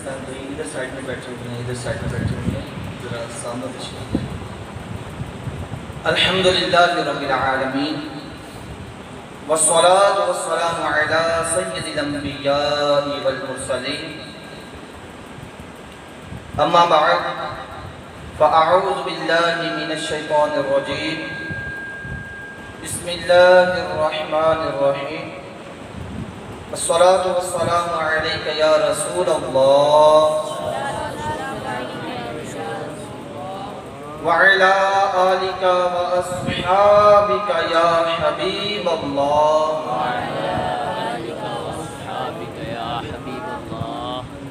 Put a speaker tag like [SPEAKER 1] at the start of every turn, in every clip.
[SPEAKER 1] ادھر سائڈ میں بیٹھے ہوئے ہیں، ادھر سائڈ میں بیٹھے ہوئے ہیں، ذرا سامنے تشریف لائیں۔ الحمدللہ رب العالمین والصلاة والسلام علی سید الانبیاء والمرسلین، اما بعد فاعوذ باللہ من الشیطان الرجیم، بسم اللہ الرحمن الرحیم، الصلاة والسلام علیک یا رسول اللہ وعلی آلک واصحابک یا حبیب اللہ،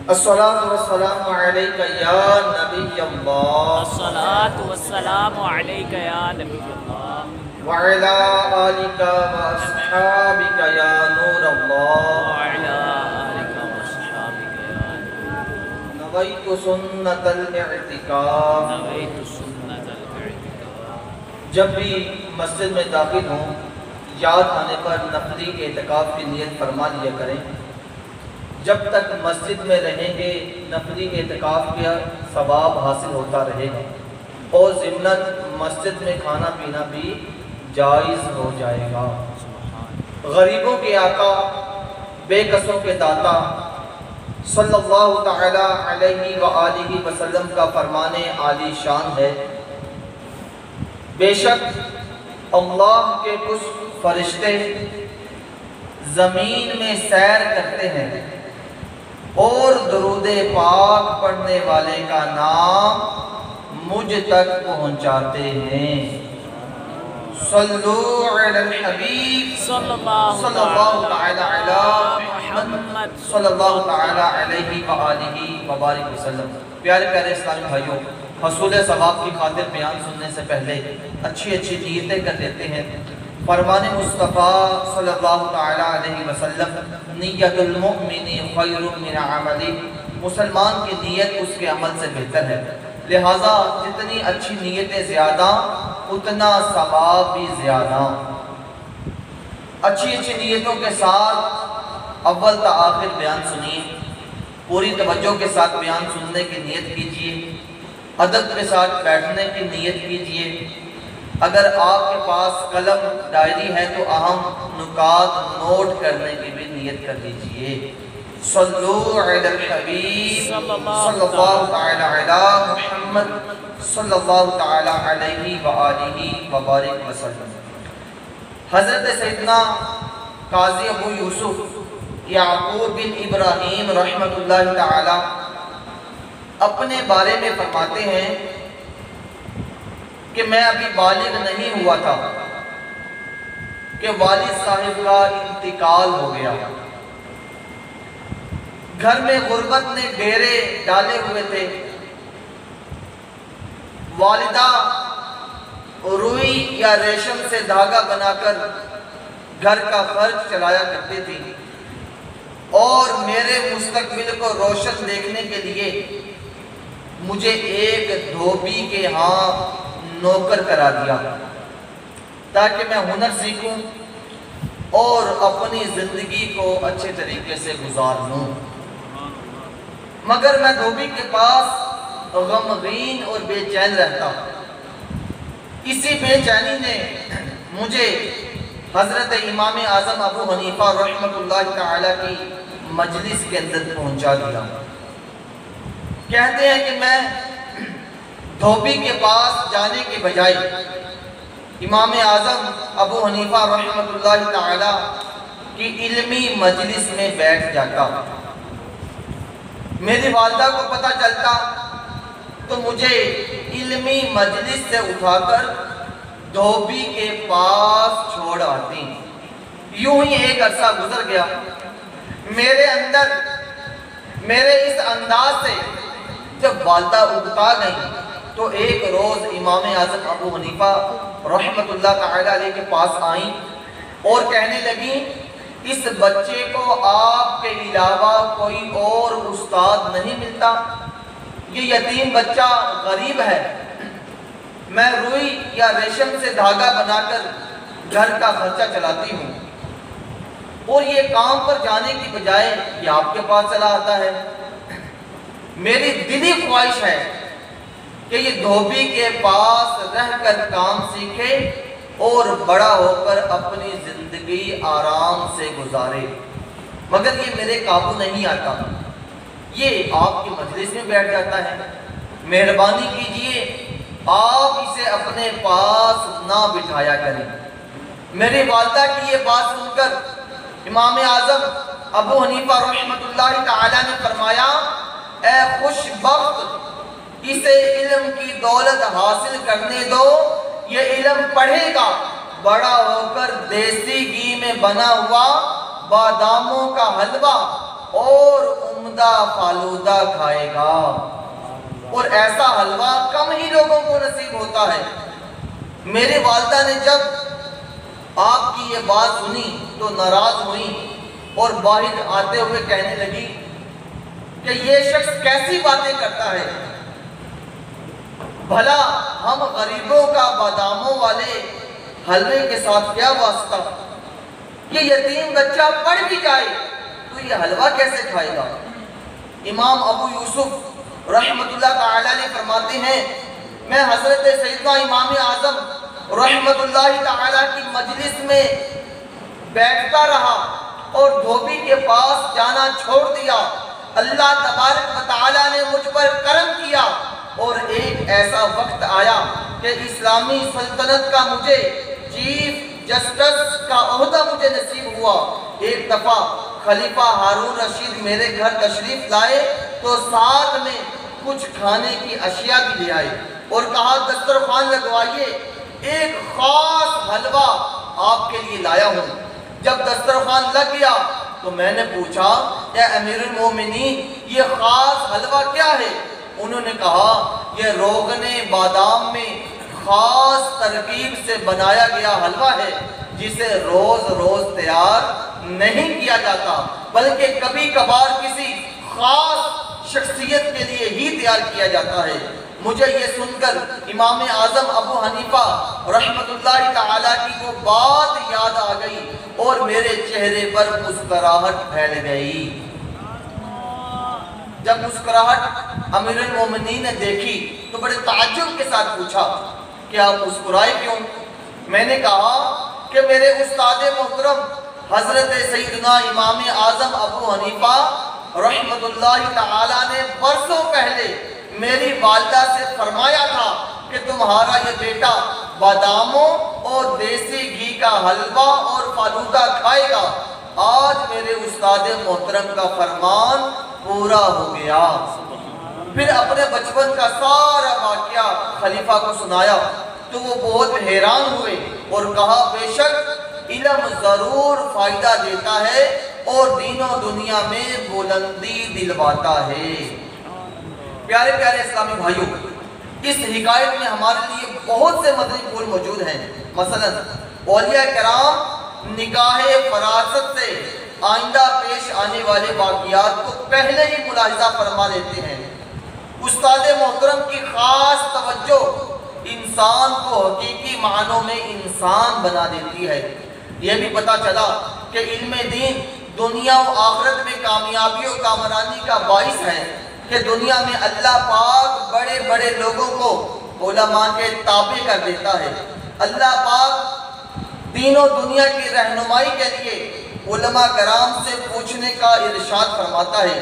[SPEAKER 1] الصلاة والسلام علیک یا نبی اللہ،
[SPEAKER 2] الصلاة والسلام علیک یا نبی اللہ،
[SPEAKER 1] وعلی آلک واصحابک یا نور اللہ،
[SPEAKER 2] وعلی آلک واصحابک یا نور اللہ،
[SPEAKER 1] نویت سنت الاعتکاف۔
[SPEAKER 2] نویت سنت الاعتکاف۔
[SPEAKER 1] جب بھی مسجد میں داخل ہوں، یاد آنے پر نفلی اعتکاف کی نیت فرما لیا کریں۔ جب تک مسجد میں رہیں گے نفلی اعتکاف کا ثواب حاصل ہوتا رہے گا، اور ضمناً مسجد میں کھانا پینا بھی جائز ہو جائے گا۔ غریبوں کے آقا، بے کسوں کے داتا صلی اللہ تعالی علیہ وآلہ وسلم کا فرمان عالی شان ہے، بے شک اللہ کے کچھ فرشتے زمین میں سیر کرتے ہیں اور درود پاک پڑھنے والے کا نام مجھ تک پہنچاتے ہیں۔ صلو علی الحبیب
[SPEAKER 2] صلی اللہ
[SPEAKER 1] تعالی علی محمد صلی اللہ تعالی علیہ وآلہ وبارک وسلم۔ پیارے پیارے اسلامی بھائیوں، حصول ثواب کی خاطر بیان سننے سے پہلے اچھی نیتیں کر لیتے ہیں۔ فرمان مصطفیٰ صلی اللہ تعالی علیہ وسلم، نیت المؤمن خیر من عملی، مسلمان کی نیت اس کے عمل سے بہتر ہے، لہٰذا جتنی اچھی نیتیں زیادہ اتنا ثواب بھی زیادہ۔ اچھی نیتوں کے ساتھ اول تا آخر بیان سنیے، پوری توجہ کے ساتھ بیان سننے کی نیت کیجیے، ادب کے ساتھ بیٹھنے کی نیت کیجیے۔ اگر آپ کے پاس قلم ڈائری ہے تو اہم نکات نوٹ کرنے کی بھی نیت کر لیجیے۔ صلو علی الحبیب صلی اللہ تعالی علی محمد صلی اللہ تعالی علیہ وآلہ وبارک وسلم۔ حضرت سیدنا قاضی ابو یوسف یعقوب بن ابراہیم رحمۃ اللہ تعالی اپنے بارے میں فرماتے ہیں کہ میں ابھی بالغ نہیں ہوا تھا کہ والد صاحب کا انتقال ہو گیا۔ گھر میں غربت نے ڈیرے ڈالے ہوئے تھے، والدہ روئی یا ریشم سے دھاگا بنا کر گھر کا خرچ چلایا کرتی تھی، اور میرے مستقبل کو روشن دیکھنے کے لیے مجھے ایک دھوبی کے ہاں نوکر کرا دیا تاکہ میں ہنر سیکھوں اور اپنی زندگی کو اچھے طریقے سے گزار لوں، مگر میں دھوبی کے پاس غمگین اور بے چین رہتا۔ اسی بے چینی نے مجھے حضرت امام اعظم ابو حنیفہ رحمۃ اللہ تعالی کی مجلس کے اندر پہنچا دیا۔ کہتے ہیں کہ میں دھوبی کے پاس جانے کے بجائے امام اعظم ابو حنیفہ رحمۃ اللہ تعالی کی علمی مجلس میں بیٹھ جاتا۔ میری والدہ کو پتہ چلتا تو مجھے علمی مجلس سے اٹھا کر دھوبی کے پاس چھوڑ آتی۔ یوں ہی ایک عرصہ گزر گیا۔ میرے اس انداز سے جب والدہ اگتا گئی تو ایک روز امام اعظم ابو حنیفہ رحمۃ اللہ تعالی علیہ کے پاس آئیں اور کہنے لگیں، اس بچے کو آپ کے علاوہ کوئی اور استاد نہیں ملتا؟ یہ یتیم بچہ غریب ہے، میں روئی یا ریشم سے دھاگا بنا کر گھر کا خرچہ چلاتی ہوں، اور یہ کام پر جانے کی بجائے یہ آپ کے پاس چلا آتا ہے۔ میری دلی خواہش ہے کہ یہ دھوبی کے پاس رہ کر کام سیکھے اور بڑا ہو کر اپنی زندگی آرام سے گزارے، مگر یہ میرے قابو نہیں آتا، یہ آپ کی مجلس میں بیٹھ جاتا ہے، مہربانی کیجئے آپ اسے اپنے پاس نہ بٹھایا کریں۔ میری والدہ کی یہ بات سن کر امام اعظم ابو حنیفہ رحمۃ اللہ تعالیٰ نے فرمایا، اے خوش بخت، اسے علم کی دولت حاصل کرنے دو، یہ علم پڑھے گا، بڑا ہو کر دیسی گھی میں بنا ہوا باداموں کا حلوہ اور عمدہ فالودہ کھائے گا، اور ایسا حلوہ کم ہی لوگوں کو نصیب ہوتا ہے۔ میری والدہ نے جب آپ کی یہ بات سنی تو ناراض ہوئی اور باہر آتے ہوئے کہنے لگی کہ یہ شخص کیسی باتیں کرتا ہے، بھلا ہم غریبوں کا باداموں والے حلوے کے ساتھ کیا واسطہ، یہ یتیم بچہ پڑھ بھی جائے تو یہ حلوہ کیسے کھائے گا۔ امام ابو یوسف رحمۃ اللہ تعالیٰ نے فرماتے ہیں، میں حضرت سیدنا امام اعظم رحمۃ اللہ تعالیٰ کی مجلس میں بیٹھتا رہا اور دھوبی کے پاس جانا چھوڑ دیا۔ اللہ تبارک و تعالیٰ نے مجھ پر کرم کیا اور ایک ایسا وقت آیا کہ اسلامی سلطنت کا مجھے چیف جسٹس کا عہدہ مجھے نصیب ہوا۔ ایک دفعہ خلیفہ ہارون رشید میرے گھر تشریف لائے تو ساتھ میں کچھ کھانے کی اشیاء بھی لے آئے اور کہا دسترخوان لگوائیے، ایک خاص حلوہ آپ کے لیے لایا ہوں۔ جب دسترخوان لگ گیا تو میں نے پوچھا، اے امیر المومنین، یہ خاص حلوہ کیا ہے؟ انہوں نے کہا، یہ روغن بادام میں خاص ترکیب سے بنایا گیا حلوہ ہے، جسے روز روز تیار نہیں کیا جاتا، بلکہ کبھی کبھار کسی خاص شخصیت کے لیے ہی تیار کیا جاتا ہے۔ مجھے یہ سن کر امام اعظم ابو حنیفہ رحمۃ اللہ تعالیٰ کی وہ بات یاد آ گئی اور میرے چہرے پر مسکراہٹ پھیل گئی۔ جب مسکراہٹ امیر المومنین نے دیکھی تو بڑے تعجب کے ساتھ پوچھا کہ آپ مسکرائے کیوں؟ میں نے کہا کہ میرے استاد محترم حضرت سیدنا امام اعظم ابو حنیفہ رحمۃ اللہ تعالیٰ نے برسوں پہلے میری والدہ سے فرمایا تھا کہ تمہارا یہ بیٹا باداموں اور دیسی گھی کا حلوہ اور فالودہ کھائے گا۔ آج میرے استاد محترم کا فرمان پورا ہو گیا۔ پھر اپنے بچپن کا سارا واقعہ خلیفہ کو سنایا تو وہ بہت حیران ہوئے اور کہا، بے شک علم ضرور فائدہ دیتا ہے اور دین و دنیا میں بلندی دلواتا ہے۔ پیارے پیارے اسلامی بھائیوں، اس حکایت میں ہمارے لیے بہت سے مدنی پھول موجود ہیں۔ مثلا اولیاء کرام نگاہ فراست سے آئندہ پیش آنے والے واقعات کو پہلے ہی ملاحظہ فرما لیتے ہیں۔ استاد محترم کی خاص توجہ انسان کو حقیقی معنوں میں انسان بنا دیتی ہے۔ یہ بھی پتہ چلا کہ علم دین دنیا و آخرت میں کامیابی و کامرانی کا باعث ہے کہ دنیا میں اللہ پاک بڑے بڑے لوگوں کو علماء کے تابع کر دیتا ہے۔ اللہ پاک دین و دنیا کی رہنمائی کے لیے علماء کرام سے پوچھنے کا ارشاد فرماتا ہے۔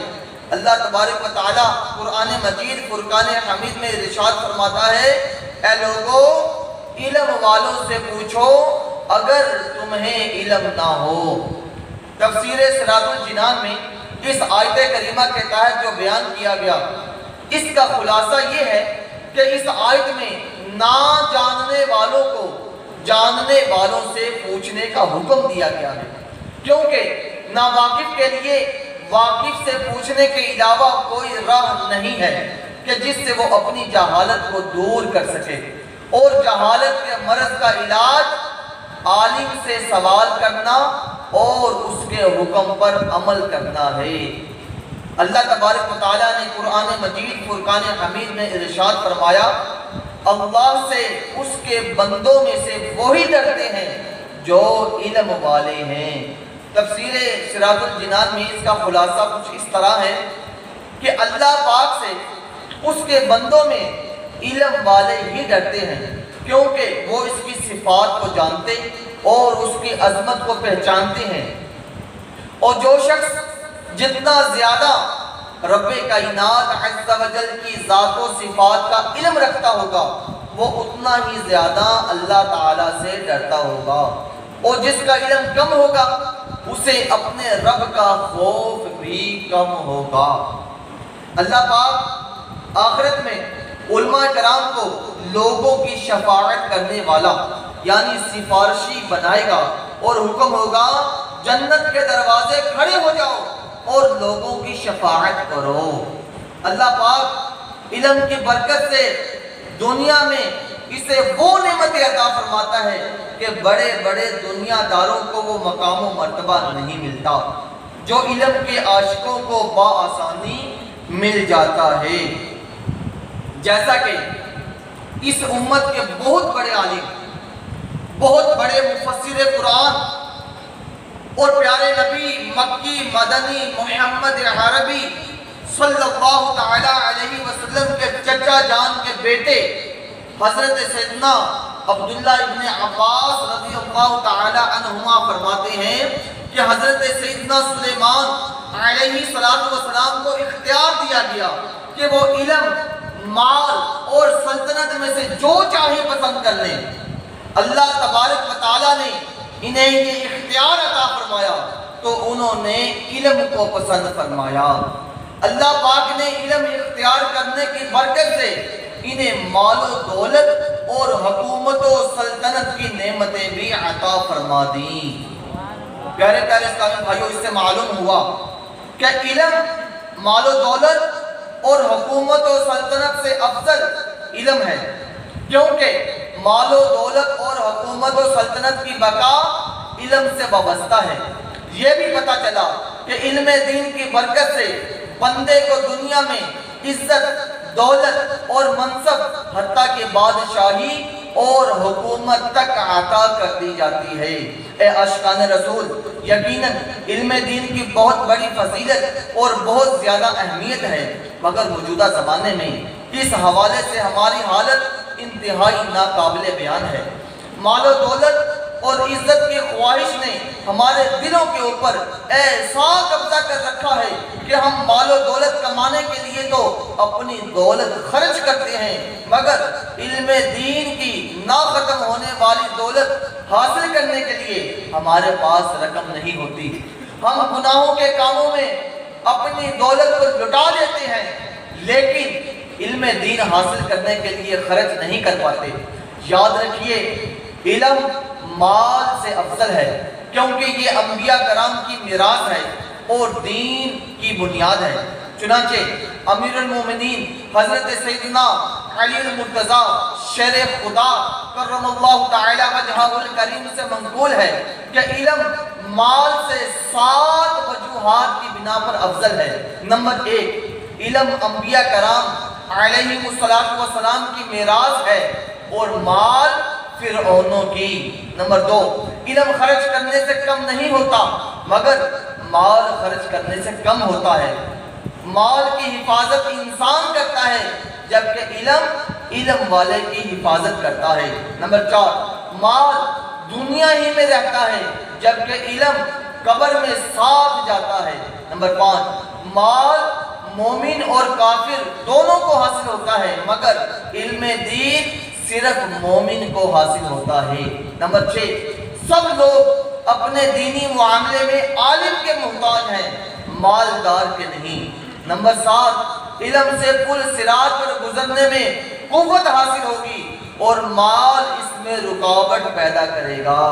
[SPEAKER 1] اللہ تبارک و تعالیٰ قرآن مجید فرقان حمید میں ارشاد فرماتا ہے، اے لوگو علم والوں سے پوچھو اگر تمہیں علم نہ ہو۔ تفسیر سراج الجنان میں اس آیت کریمہ کے تحت جو بیان کیا گیا، اس کا خلاصہ یہ ہے کہ اس آیت میں نہ جاننے والوں کو جاننے والوں سے پوچھنے کا حکم دیا گیا ہے، کیونکہ ناواقف کے لیے واقف سے پوچھنے کے علاوہ کوئی راہ نہیں ہے کہ جس سے وہ اپنی جہالت کو دور کر سکے، اور جہالت کے مرض کا علاج عالم سے سوال کرنا اور اس کے حکم پر عمل کرنا ہے۔ اللہ تبارک و تعالیٰ نے قرآن مجید فرقان حمید میں ارشاد فرمایا، اللہ سے اس کے بندوں میں سے وہی ڈرتے ہیں جو علم والے ہیں۔ تفسیر سراج الجنان میں اس کا خلاصہ کچھ اس طرح ہے کہ اللہ پاک سے اس کے بندوں میں علم والے ہی ڈرتے ہیں، کیونکہ وہ اس کی صفات کو جانتے اور اس کی عظمت کو پہچانتے ہیں۔ اور جو شخص جتنا زیادہ رب کائنات عز و جل کی ذات و صفات کا علم رکھتا ہوگا وہ اتنا ہی زیادہ اللہ تعالیٰ سے ڈرتا ہوگا، اور جس کا علم کم ہوگا اسے اپنے رب کا خوف بھی کم ہوگا۔ اللہ پاک آخرت میں علماء کرام کو لوگوں کی شفاعت کرنے والا یعنی سفارشی بنائے گا، اور حکم ہوگا جنت کے دروازے کھڑے ہو جاؤ اور لوگوں کی شفاعت کرو۔ اللہ پاک علم کی برکت سے دنیا میں اسے وہ نعمتیں عطا فرماتا ہے کہ بڑے بڑے دنیا داروں کو وہ مقام و مرتبہ نہیں ملتا جو علم کے عاشقوں کو بآسانی مل جاتا ہے۔ جیسا کہ اس امت کے بہت بڑے عالم، بہت بڑے مفسر قرآن اور پیارے نبی مکی مدنی محمد عربی صلی اللہ تعالی علیہ وسلم کے چچا جان کے بیٹے حضرت سیدنا عبداللہ ابن عباس رضی اللہ تعالی عنہما فرماتے ہیں کہ حضرت سیدنا سلیمان علیہ السلام کو اختیار دیا گیا کہ وہ علم، مال اور سلطنت میں سے جو چاہے پسند کر لیں۔ اللہ تبارک و تعالیٰ نے انہیں یہ اختیار عطا فرمایا تو انہوں نے علم کو پسند فرمایا۔ اللہ پاک نے علم اختیار کرنے کی برکت سے انہیں مال و دولت اور حکومت و سلطنت کی نعمتیں بھی عطا فرما دیں۔ پیارے پیارے اسلامی بھائیوں، اس سے معلوم ہوا کہ علم، مال و دولت اور حکومت و سلطنت سے افضل علم ہے، کیونکہ مال و دولت اور حکومت و سلطنت کی بقا علم سے وابستہ ہے۔ یہ بھی پتہ چلا کہ علم دین کی برکت سے بندے کو دنیا میں عزت، دولت اور منصب حتیٰ کہ بادشاہی اور حکومت تک عطا کر دی جاتی ہے۔ اے عاشقان رسول، یقیناً علم دین کی بہت بڑی فضیلت اور بہت زیادہ اہمیت ہے، مگر موجودہ زمانے میں اس حوالے سے ہماری حالت انتہائی ناقابل بیان ہے۔ مال و دولت اور عزت کی خواہش نے ہمارے دلوں کے اوپر ایسا قبضہ کر رکھا ہے کہ ہم مال و دولت کمانے کے لیے تو اپنی دولت خرچ کرتے ہیں، مگر علم دین کی نہ ختم ہونے والی دولت حاصل کرنے کے لیے ہمارے پاس رقم نہیں ہوتی۔ ہم گناہوں کے کاموں میں اپنی دولت کو لٹا دیتے ہیں، لیکن علم دین حاصل کرنے کے لیے خرچ نہیں کر پاتے۔ یاد رکھیے، علم مال سے افضل ہے، کیونکہ یہ انبیاء کرام کی میراث ہے اور دین کی بنیاد ہے۔ چنانچہ امیر المومنین حضرت سیدنا علی المرتضیٰ شیر خدا کرم اللہ تعالی وجہہ الکریم سے منقول ہے کہ علم مال سے 7 وجوہات کی بنا پر افضل ہے۔ نمبر 1، علم انبیاء کرام علیہ السلام کی میراث ہے اور مال فرعونوں کی۔ نمبر 2، علم خرچ کرنے سے کم نہیں ہوتا، مگر مال خرچ کرنے سے کم ہوتا ہے۔ مال کی حفاظت انسان کرتا ہے، جبکہ علم والے کی حفاظت کرتا ہے۔ نمبر 4، مال دنیا ہی میں رہتا ہے، جبکہ علم قبر میں ساتھ جاتا ہے۔ نمبر 5، مال مومن اور کافر دونوں کو حاصل ہوتا ہے، مگر علم دین صرف مومن کو حاصل ہوتا ہے۔ نمبر 6، سب لوگ اپنے دینی معاملے میں عالم کے محتاج ہیں، مالدار کے نہیں۔ نمبر 7، علم سے پل صراط پر گزرنے میں قوت حاصل ہوگی اور مال اس میں رکاوٹ پیدا کرے گا۔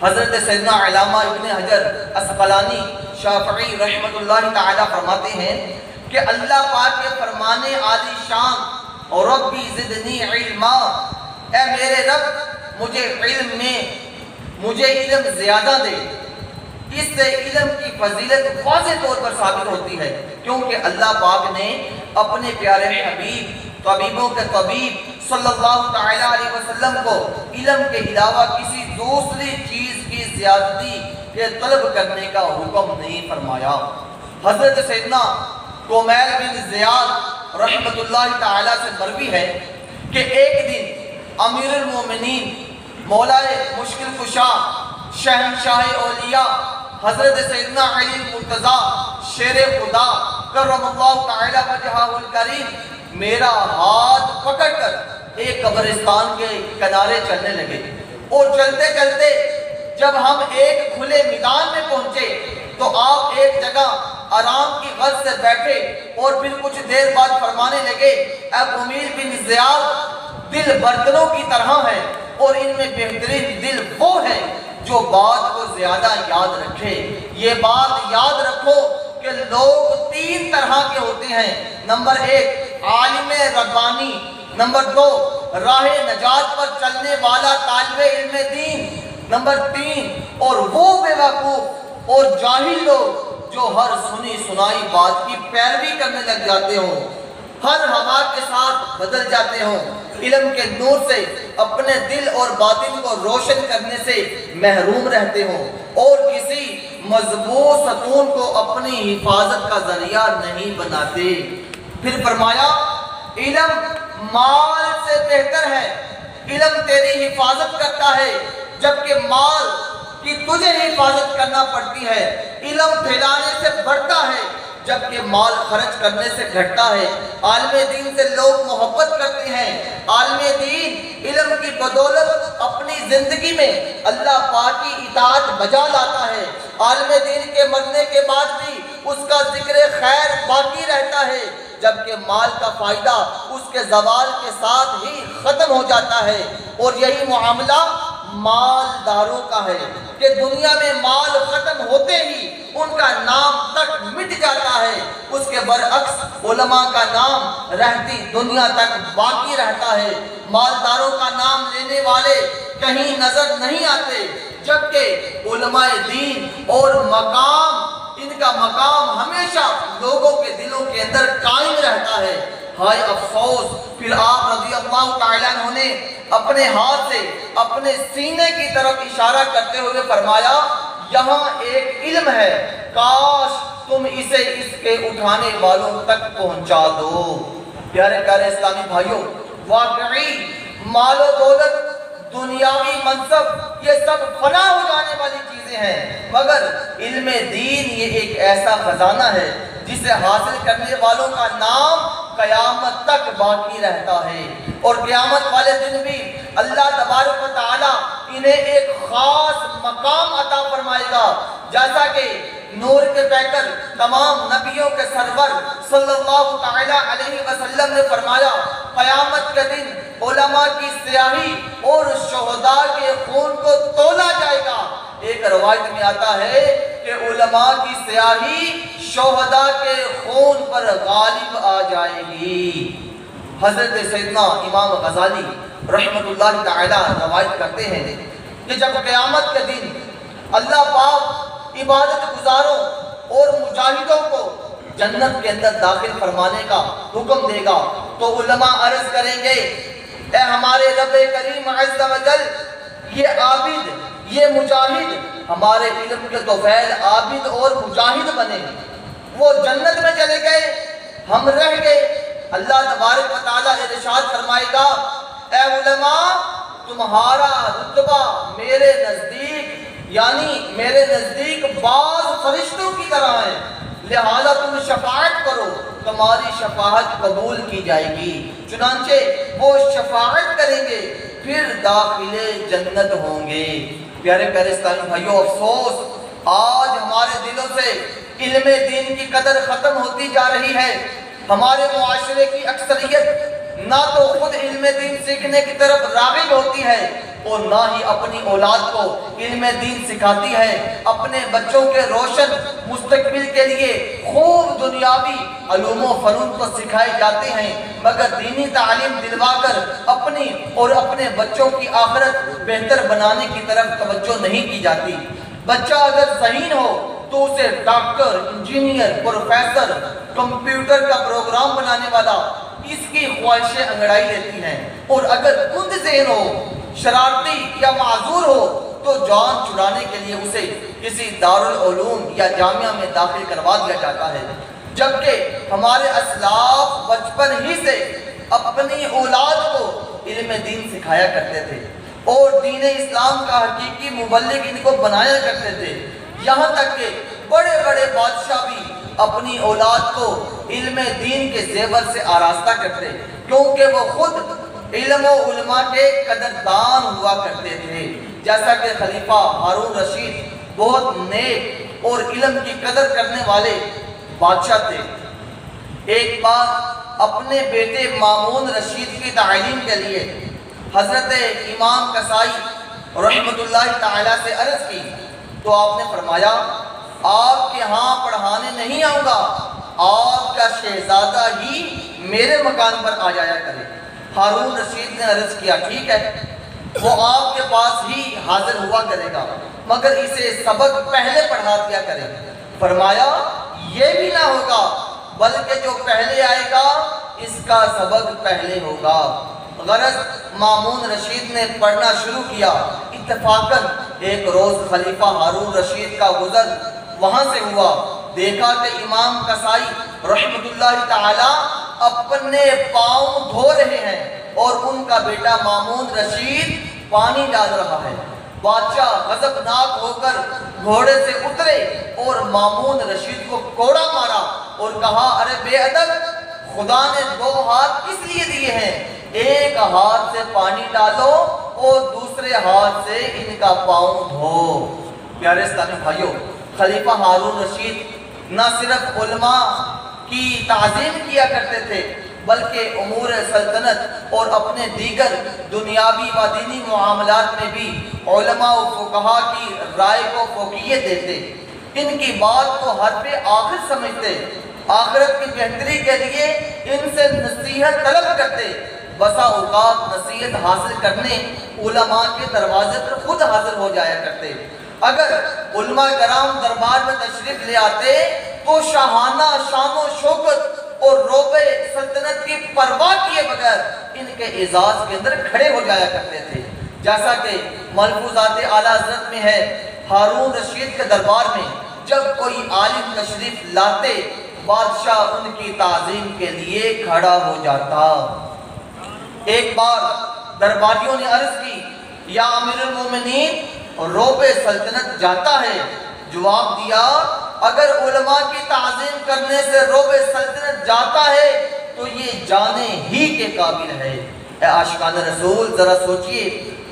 [SPEAKER 1] حضرت سیدنا علامہ ابن حجر عسقلانی شافعی رحمۃ اللہ تعالی فرماتے ہیں کہ اللہ پاک کے فرمان عالی شان اور ربی زدنی علما، اے میرے رب مجھے علم زیادہ دے۔ اس سے علم کی فضیلت واضح طور پر ثابت ہوتی ہے، کیونکہ اللہ پاک نے اپنے پیارے حبیب طبیبوں کے طبیب صلی اللہ تعالی علیہ وسلم کو علم کے علاوہ کسی دوسری چیز کی زیادتی کے طلب کرنے کا حکم نہیں فرمایا۔ حضرت سیدنا کومیل بن زیاد رحمت اللہ تعالیٰ سے مروی ہے کہ ایک دن امیر المومنین مولا مشکل کشا شہنشاہ اولیاء حضرت سیدنا علی المرتضیٰ شیر خدا کرم اللہ تعالیٰ وجہہ الکریم میرا ہاتھ پکڑ کر ایک قبرستان کے کنارے چلنے لگے، اور چلتے چلتے جب ہم ایک کھلے میدان میں پہنچے تو آپ ایک جگہ آرام کی غرض سے بیٹھے اور پھر کچھ دیر بعد فرمانے لگے، اے امیر بن زیاد، دل برتنوں کی طرح ہے اور ان میں بہترین دل وہ ہے جو بات کو زیادہ یاد رکھے۔ یہ بات یاد رکھو کہ لوگ تین طرح کے ہوتے ہیں، نمبر ایک عالم ربانی، نمبر دو راہ نجات پر چلنے والا طالب علم دین، نمبر تین اور وہ بے وقوف اور جاہل لوگ جو ہر سنی سنائی بات کی پیروی کرنے لگ جاتے ہوں، ہر ہوا کے ساتھ بدل جاتے ہوں، علم کے نور سے اپنے دل اور باطن کو روشن کرنے سے محروم رہتے ہوں، اور کسی مضبوط ستون کو اپنی حفاظت کا ذریعہ نہیں بناتے۔ پھر فرمایا، علم مال سے بہتر ہے، علم تیری حفاظت کرتا ہے جبکہ مال کی تجھے حفاظت کرنا پڑتی ہے، علم پھیلانے سے بڑھتا ہے جبکہ مال خرچ کرنے سے گھٹتا ہے۔ عالم دین سے لوگ محبت کرتے ہیں، عالم دین علم کی بدولت اپنی زندگی میں اللہ پاک کی اطاعت بجا لاتا ہے، عالم دین کے مرنے کے بعد بھی اس کا ذکر خیر باقی رہتا ہے، جبکہ مال کا فائدہ اس کے زوال کے ساتھ ہی ختم ہو جاتا ہے۔ اور یہی معاملہ مالداروں کا ہے کہ دنیا میں مال ختم ہوتے ہی ان کا نام تک مٹ جاتا ہے، اس کے برعکس علماء کا نام رہتی دنیا تک باقی رہتا ہے۔ مالداروں کا نام لینے والے کہیں نظر نہیں آتے، جبکہ علماء دین اور مقام، ان کا مقام ہمیشہ لوگوں کے دلوں کے اندر قائم رہتا ہے۔ ہائے افسوس! پھر آپ رضی اللہ تعالیٰ عنہ نے اپنے ہاتھ سے اپنے سینے کی طرف اشارہ کرتے ہوئے فرمایا، یہاں ایک علم ہے، کاش تم اسے اس کے اٹھانے والوں تک پہنچا دو۔ پیارے پیارے اسلامی بھائیوں، واقعی مال و دولت، دنیاوی منصب، یہ سب فنا ہو جانے والی چیزیں ہیں، مگر علم دین یہ ایک ایسا خزانہ ہے جسے حاصل کرنے والوں کا نام قیامت تک باقی رہتا ہے، اور قیامت والے دن بھی اللہ تبارک و تعالی انہیں ایک خاص مقام عطا فرمائے گا، جیسا کہ نور کے پیکر تمام نبیوں کے سرور صلی اللہ تعالی علیہ وسلم نے فرمایا، قیامت کے دن علماء کی سیاہی اور شہداء کے خون کو تولا جائے گا۔ ایک روایت میں آتا ہے کہ علماء کی سیاہی شہداء کے خون پر غالب آ جائے گی۔ حضرت سیدنا امام غزالی رحمت اللہ تعالی روایت کرتے ہیں کہ جب قیامت کے دن اللہ پاک عبادت گزاروں اور مجاہدوں کو جنت کے اندر داخل فرمانے کا حکم دے گا تو علماء عرض کریں گے، اے ہمارے رب کریم عز و جل، یہ عابد، یہ مجاہد ہمارے علم کے طفیل عابد اور مجاہد بنے، وہ جنت میں چلے گئے، ہم رہ گئے۔ اللہ تبارک و تعالیٰ ارشاد فرمائے گا، اے علماء، تمہارا رتبہ میرے نزدیک، یعنی میرے نزدیک بعض فرشتوں کی طرح ہے، لہذا تم شفاعت کرو، تمہاری شفاعت قبول کی جائے گی۔ چنانچہ وہ شفاعت کریں گے، پھر داخل جنت ہوں گے۔ پیارے پیارے اسلامی بھائیوں، افسوس آج ہمارے دلوں سے علم دین کی قدر ختم ہوتی جا رہی ہے۔ ہمارے معاشرے کی اکثریت نہ تو خود علم دین سیکھنے کی طرف راغب ہوتی ہے اور نہ ہی اپنی اولاد کو علم دین سکھاتی ہے۔ اپنے بچوں کے روشن مستقبل کے لیے خوب دنیاوی علوم و فنون کو سکھائے جاتے ہیں، مگر دینی تعلیم دلوا کر اپنی اور اپنے بچوں کی آخرت بہتر بنانے کی طرف توجہ نہیں کی جاتی۔ بچہ اگر ذہین ہو تو اسے ڈاکٹر، انجینئر، پروفیسر، کمپیوٹر کا پروگرام بنانے والا، اس کی خواہشیں انگڑائی لیتی ہیں، اور اگر کند ذہن ہو، شرارتی یا معذور ہو تو جان چھڑانے کے لیے اسے کسی دارالعلوم یا جامعہ میں داخل کروا دیا جاتا ہے۔ جبکہ ہمارے اسلاف بچپن ہی سے اپنی اولاد کو علم دین سکھایا کرتے تھے اور دین اسلام کا حقیقی مبلغ ان کو بنایا کرتے تھے۔ یہاں تک کہ بڑے بڑے بادشاہ بھی اپنی اولاد کو علم دین کے زیور سے آراستہ کرتے، کیونکہ وہ خود علم و علماء کے قدردان ہوا کرتے تھے۔ جیسا کہ خلیفہ ہارون رشید بہت نیک اور علم کی قدر کرنے والے بادشاہ تھے۔ ایک بار اپنے بیٹے مامون رشید کی تعلیم کے لیے حضرت امام قصائی رحمۃ اللہ تعالیٰ سے عرض کی تو آپ نے فرمایا آپ کے ہاں پڑھانے نہیں آؤں گا، آپ کا شہزادہ ہی میرے مکان پر آ جایا کرے۔ ہارون رشید نے عرض کیا ٹھیک ہے، وہ آپ کے پاس ہی حاضر ہوا کرے گا، مگر اسے سبق پہلے پڑھا دیا کرے۔ فرمایا یہ بھی نہ ہوگا، بلکہ جو پہلے آئے گا اس کا سبق پہلے ہوگا۔ غرض مامون رشید نے پڑھنا شروع کیا۔ اتفاقاً ایک روز خلیفہ ہارون رشید کا گزر وہاں سے ہوا، دیکھا کہ امام قصائی رحمۃ اللہ تعالی اپنے پاؤں دھو رہے ہیں اور ان کا بیٹا مامون رشید پانی ڈال رہا ہے۔ بادشاہ غضبناک ہو کر گھوڑے سے اترے اور مامون رشید کو کوڑا مارا اور کہا ارے بے ادب، خدا نے دو ہاتھ کس لیے دیے ہیں؟ ایک ہاتھ سے پانی ڈالو اور دوسرے ہاتھ سے ان کا پاؤں دھو۔ پیارے اسلامی بھائیوں، خلیفہ ہارون رشید نہ صرف علماء کی تعظیم کیا کرتے تھے بلکہ امور سلطنت اور اپنے دیگر دنیاوی و دینی معاملات میں بھی علماء و فقہا کی رائے کو فوقیت دیتے، ان کی بات کو حرف آخر سمجھتے، آخرت کی بہتری کے لیے ان سے نصیحت طلب کرتے۔ بسا اوقات نصیحت حاصل کرنے علماء کے دروازے پر خود حاضر ہو جایا کرتے۔ اگر علماء کرام دربار میں تشریف لے آتے تو شاہانہ شان و شوکت اور روب سلطنت کی پرواہ کیے بغیر ان کے اعزاز کے اندر کھڑے ہو جایا کرتے تھے۔ جیسا کہ ملفوظات اعلیٰ حضرت میں ہے، ہارون رشید کے دربار میں جب کوئی عالم تشریف لاتے بادشاہ ان کی تعظیم کے لیے کھڑا ہو جاتا۔ ایک بار درباریوں نے عرض کی یا امیر المومنین روب سلطنت جاتا ہے؟ جواب دیا اگر علماء کی تعظیم کرنے سے روب سلطنت جاتا ہے تو یہ جانے ہی کے قابل ہے۔ اے عاشقان رسول ذرا سوچئے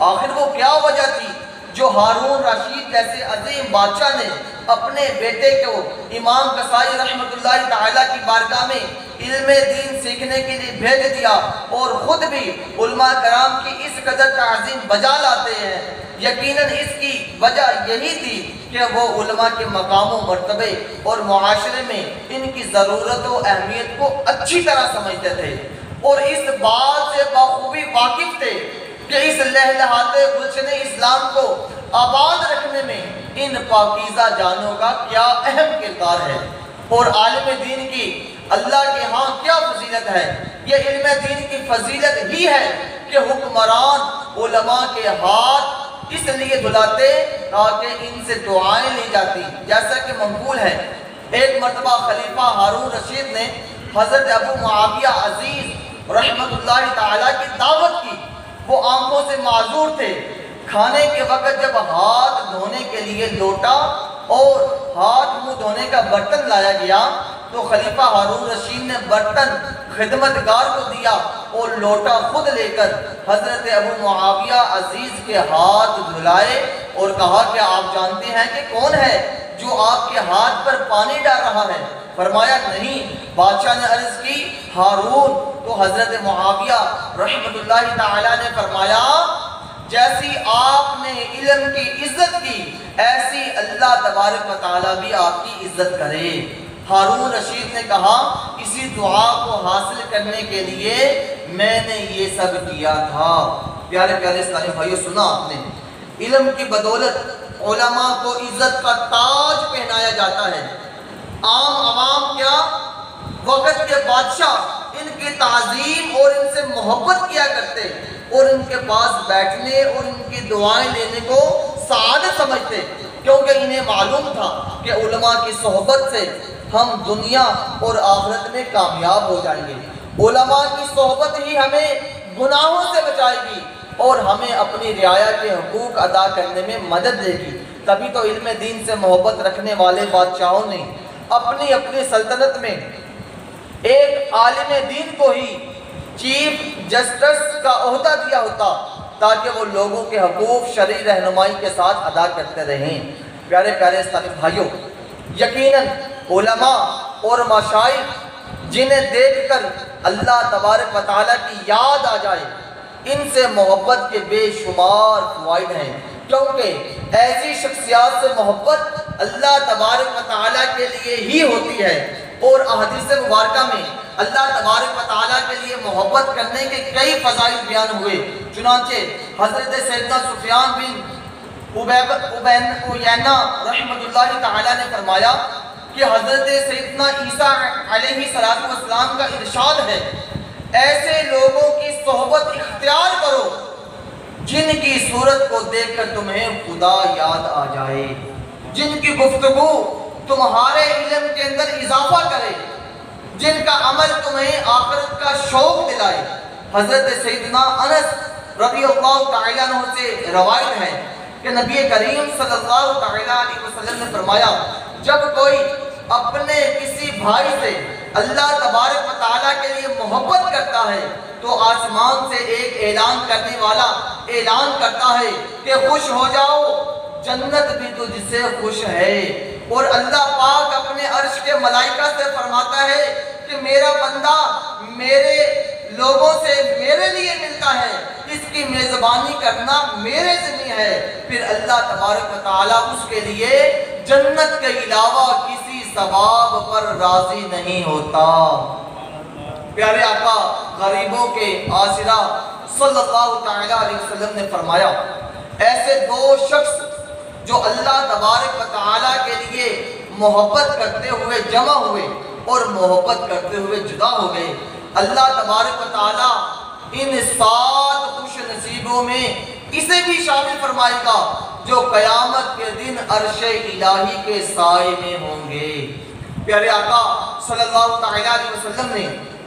[SPEAKER 1] آخر وہ کیا وجہ تھی جو ہارون رشید جیسے عظیم بادشاہ نے اپنے بیٹے کو امام قصائی رحمۃ اللہ تعالیٰ کی بارگاہ میں علم دین سیکھنے کے لیے بھیج دیا اور خود بھی علماء کرام کی اس قدر تعظیم بجا لاتے ہیں۔ یقیناً اس کی وجہ یہی تھی کہ وہ علماء کے مقام و مرتبے اور معاشرے میں ان کی ضرورت و اہمیت کو اچھی طرح سمجھتے تھے اور اس بات سے بخوبی واقف تھے کہ اس لہلہاتے گلشن اسلام کو آباد رکھنے میں ان پاکیزہ جانوں کا کیا اہم کردار ہے اور عالم دین کی اللہ کے ہاں کیا فضیلت ہے۔ یہ علم دین کی فضیلت ہی ہے کہ حکمران علماء کے ہاتھ اس لیے دھلاتے تاکہ ان سے دعائیں لی جاتی، جیسا کہ منقول ہے ایک مرتبہ خلیفہ ہارون رشید نے حضرت ابو معاویہ عزیز رحمۃ اللہ تعالیٰ کی دعوت کی۔ وہ آنکھوں سے معذور تھے۔ کھانے کے وقت جب ہاتھ دھونے کے لیے لوٹا اور ہاتھ منہ دھونے کا برتن لایا گیا تو خلیفہ ہارون رشید نے برتن خدمتگار کو دیا اور لوٹا خود لے کر حضرت ابو معاویہ عزیز کے ہاتھ دھلائے اور کہا کہ آپ جانتے ہیں کہ کون ہے جو آپ کے ہاتھ پر پانی ڈال رہا ہے؟ فرمایا نہیں۔ بادشاہ نے عرض کی ہارون، تو حضرت معاویہ رحمۃ اللہ تعالیٰ نے فرمایا جیسی آپ نے علم کی عزت کی ایسی اللہ تبارک و تعالیٰ بھی آپ کی عزت کرے۔ ہارون رشید نے کہا اسی دعا کو حاصل کرنے کے لیے میں نے یہ سب کیا تھا۔ پیارے پیارے اسلامی بھائیو، سنا آپ نے علم کی بدولت علماء کو عزت کا تاج پہنایا جاتا ہے۔ عام عوام کیا وقت کے بادشاہ ان کی تعظیم اور ان سے محبت کیا کرتے اور ان کے پاس بیٹھنے اور ان کی دعائیں لینے کو سعادت سمجھتے، کیونکہ انہیں معلوم تھا کہ علماء کی صحبت سے ہم دنیا اور آخرت میں کامیاب ہو جائیں گے۔ علماء کی صحبت ہی ہمیں گناہوں سے بچائے گی اور ہمیں اپنی رعایا کے حقوق ادا کرنے میں مدد دے گی۔ تبھی تو علم دین سے محبت رکھنے والے بادشاہوں نے اپنی اپنی سلطنت میں ایک عالم دین کو ہی چیف جسٹس کا عہدہ دیا ہوتا تاکہ وہ لوگوں کے حقوق شرعی رہنمائی کے ساتھ ادا کرتے رہیں۔ پیارے پیارے اسلامی بھائیوں، یقیناً علماء اور مشائخ جنہیں دیکھ کر اللہ تبارک و تعالیٰ کی یاد آ جائے، ان سے محبت کے بے شمار فوائد ہیں، کیونکہ ایسی شخصیات سے محبت اللہ تبارک و تعالیٰ کے لیے ہی ہوتی ہے۔ اور احادیث مبارکہ میں اللہ تبارک و تعالیٰ کے لیے محبت کرنے کے کئی فضائل بیان ہوئے۔ چنانچہ حضرت سیدنا سفیان بن عیینہ رحمۃ اللہ تعالیٰ نے فرمایا کہ حضرت سیدنا عیسیٰ علیہ السلام کا ارشاد ہے، ایسے لوگوں کی صحبت اختیار کرو جن کی صورت کو دیکھ کر تمہیں خدا یاد آ جائے، جن کی گفتگو تمہارے علم کے اندر اضافہ کرے، جن کا عمل تمہیں آخرت کا شوق دلائے۔ حضرت سیدنا انس رضی اللہ تعالیٰ عنہ سے روایت ہے کہ نبی کریم صلی اللہ تعالیٰ علیہ وسلم نے فرمایا، جب کوئی اپنے کسی بھائی سے اللہ تبارک و تعالیٰ کے لیے محبت کرتا ہے تو آسمان سے ایک اعلان کرنے والا اعلان کرتا ہے کہ خوش ہو جاؤ، جنت بھی تجھ سے خوش ہے۔ اور اللہ پاک اپنے عرش کے ملائکہ سے فرماتا ہے کہ میرا بندہ میرے لوگوں سے میرے لیے ملتا ہے، اس کی میزبانی کرنا میرے ذمہ ہے۔ پھر اللہ تبارک و تعالیٰ اس کے لیے جنت کے علاوہ کسی ثواب پر راضی نہیں ہوتا۔ پیارے آقا غریبوں کے آسرا صلی اللہ تعالیٰ علیہ وسلم نے فرمایا، ایسے دو شخص جو اللہ تبارک و تعالیٰ کے لیے محبت کرتے ہوئے جمع ہوئے اور محبت کرتے ہوئے جدا ہو گئے، اللہ تبارک و تعالیٰ ان 7 خوش نصیبوں میں اسے بھی شامل فرمائے گا جو قیامت کے دن عرش الہی کے سائے میں ہوں گے۔ پیارے آقا صلی اللہ تعالیٰ علیہ وسلم نے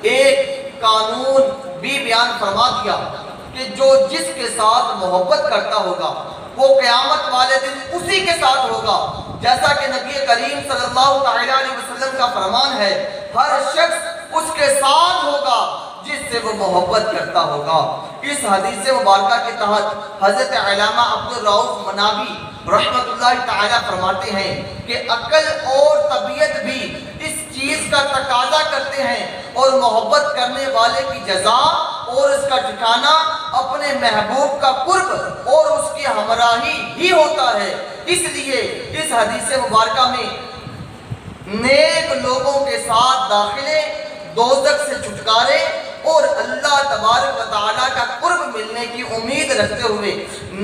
[SPEAKER 1] ایک قانون بھی بیان فرما دیا کہ جو جس کے ساتھ محبت کرتا ہوگا وہ قیامت والے دن اسی کے ساتھ ہوگا، جیسا کہ نبی کریم صلی اللہ تعالیٰ علیہ وسلم کا فرمان ہے، ہر شخص اس کے ساتھ ہوگا جس سے وہ محبت کرتا ہوگا۔ اس حدیث مبارکہ کے تحت حضرت علامہ عبدالرؤف منابی رحمت اللہ تعالیٰ فرماتے ہیں کہ عقل اور طبیعت بھی اس چیز کا تقاضا کرتے ہیں اور محبت کرنے والے کی جزا اور اس کا ٹھکانہ اپنے محبوب کا قرب اور اس کی ہمراہی ہی ہوتا ہے۔ اس لیے اس حدیث مبارکہ میں نیک لوگوں کے ساتھ داخلے، دوزخ سے چھٹکارے اور اللہ تبارک و تعالیٰ کا قرب ملنے کی امید رکھتے ہوئے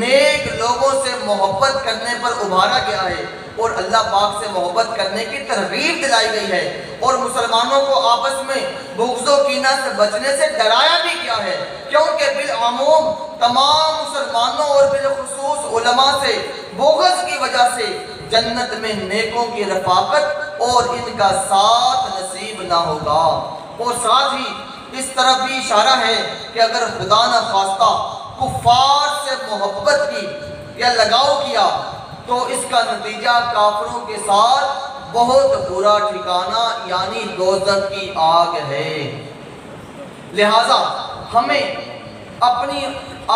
[SPEAKER 1] نیک لوگوں سے محبت کرنے پر ابھارا گیا ہے اور اللہ پاک سے محبت کرنے کی ترغیب دلائی گئی ہے، اور مسلمانوں کو آپس میں بغض و کینہ سے بچنے سے ڈرایا بھی گیا ہے، کیونکہ بالعموم تمام مسلمانوں اور بالخصوص علماء سے بغض کی وجہ سے جنت میں نیکوں کی رفاقت اور ان کا ساتھ نصیب نہ ہوگا۔ اور ساتھ ہی اس طرف بھی اشارہ ہے کہ اگر خدا نہ خواستہ کفار سے محبت کی یا لگاؤ کیا تو اس کا نتیجہ کافروں کے ساتھ بہت برا ٹھکانہ یعنی دوزخ کی آگ ہے۔ لہٰذا ہمیں اپنی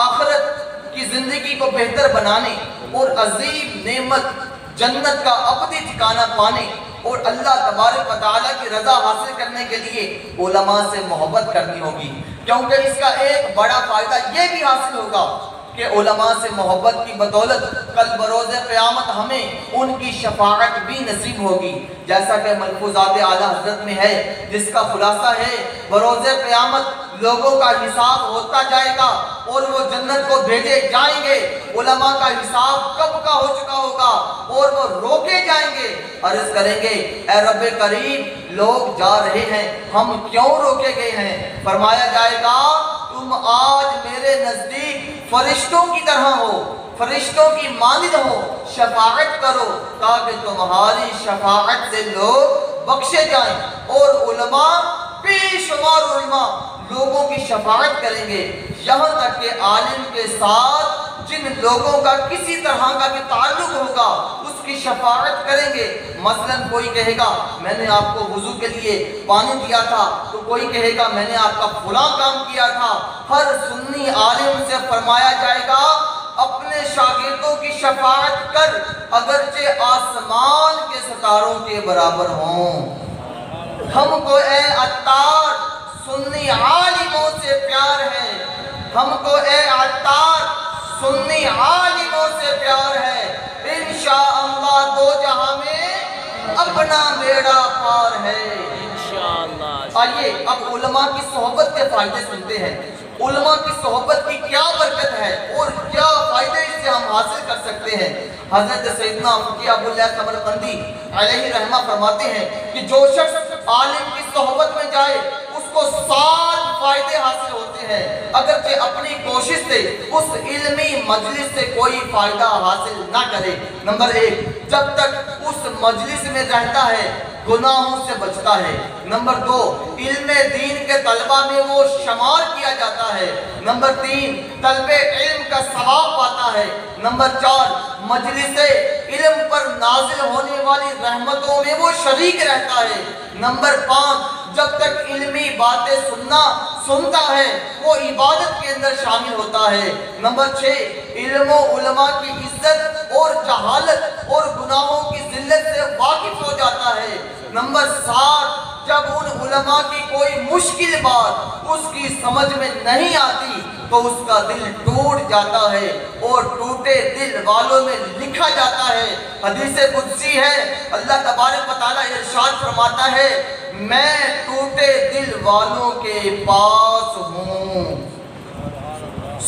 [SPEAKER 1] آخرت کی زندگی کو بہتر بنانے اور عظیم نعمت جنت کا ابدی ٹھکانہ پانے اور اللہ تبارک و تعالیٰ کی رضا حاصل کرنے کے لیے علماء سے محبت کرنی ہوگی، کیونکہ اس کا ایک بڑا فائدہ یہ بھی حاصل ہوگا کہ علماء سے محبت کی بدولت کل بروز قیامت ہمیں ان کی شفاعت بھی نصیب ہوگی، جیسا کہ ملفوظات اعلیٰ حضرت میں ہے، جس کا خلاصہ ہے بروز قیامت لوگوں کا حساب ہوتا جائے گا اور وہ جنت کو بھیجے جائیں گے۔ علماء کا حساب کب کا ہو چکا ہوگا اور وہ روکے جائیں گے، عرض کریں گے اے رب کریم لوگ جا رہے ہیں، ہم کیوں روکے گئے ہیں؟ فرمایا جائے گا تم آج میرے نزدیک فرشتوں کی طرح ہو، فرشتوں کی مانند ہو، شفاعت کرو تاکہ تمہاری شفاعت سے لوگ بخشے جائیں، اور علماء بے شمار علماء لوگوں کی شفاعت کریں گے، یہاں تک کہ عالم کے ساتھ جن لوگوں کا کسی طرح کا بھی تعلق ہوگا اس کی شفاعت کریں گے۔ مثلا کوئی کہے گا میں نے آپ کو وضو کے لیے پانی دیا تھا، تو کوئی کہے گا میں نے آپ کا فلاں کام کیا تھا۔ ہر سنی عالم سے فرمایا جائے گا اپنے شاگردوں کی شفاعت کر، اگرچہ آسمان کے ستاروں کے برابر ہوں۔ ہم کو اے عطار سنی عالموں سے پیار ہے، ہم کو اے عطار سنی عالموں سے پیار ہے، انشاءاللہ دو جہاں میں اپنا بیڑا پار ہے۔
[SPEAKER 2] انشاءاللہ۔
[SPEAKER 1] آئیے اب علماء کی صحبت کے فائدے سنتے ہیں، علماء کی صحبت کی کیا برکت ہے اور کیا فائدے اس سے ہم حاصل کر سکتے ہیں۔ حضرت سیدنا مفتی ابو اللہ سمرقندی علیہ رحمہ فرماتے ہیں کہ جو شخص عالم کی صحبت میں جائے اس کو 7 فائدے حاصل ہوتے ہیں، اگرچہ اپنی کوشش سے اس علمی مجلس سے کوئی فائدہ حاصل نہ کرے۔ نمبر 1، جب تک اس مجلس میں رہتا ہے گناہوں سے بچتا ہے۔ نمبر 2، علم دین کے طلبہ میں وہ شمار کیا جاتا ہے۔ نمبر 3، طلب علم کا ثواب پاتا ہے۔ نمبر 4، مجلس علم پر نازل ہونے والی رحمتوں میں وہ شریک رہتا ہے۔ نمبر 5، جب تک علمی باتیں سنتا ہے وہ عبادت کے اندر شامل ہوتا ہے۔ نمبر 6، علم و علماء کی عزت اور جہالت اور گناہوں کی ذلت سے واقف ہو جاتا ہے۔ نمبر 7، جب ان علماء کی کوئی مشکل بات اس کی سمجھ میں نہیں آتی تو اس کا دل ٹوٹ جاتا ہے، اور ٹوٹے دل والوں میں لکھا جاتا ہے۔ حدیث قدسی ہے، اللہ تبارک و تعالیٰ ارشاد فرماتا ہے میں ٹوٹے دل والوں کے پاس ہوں۔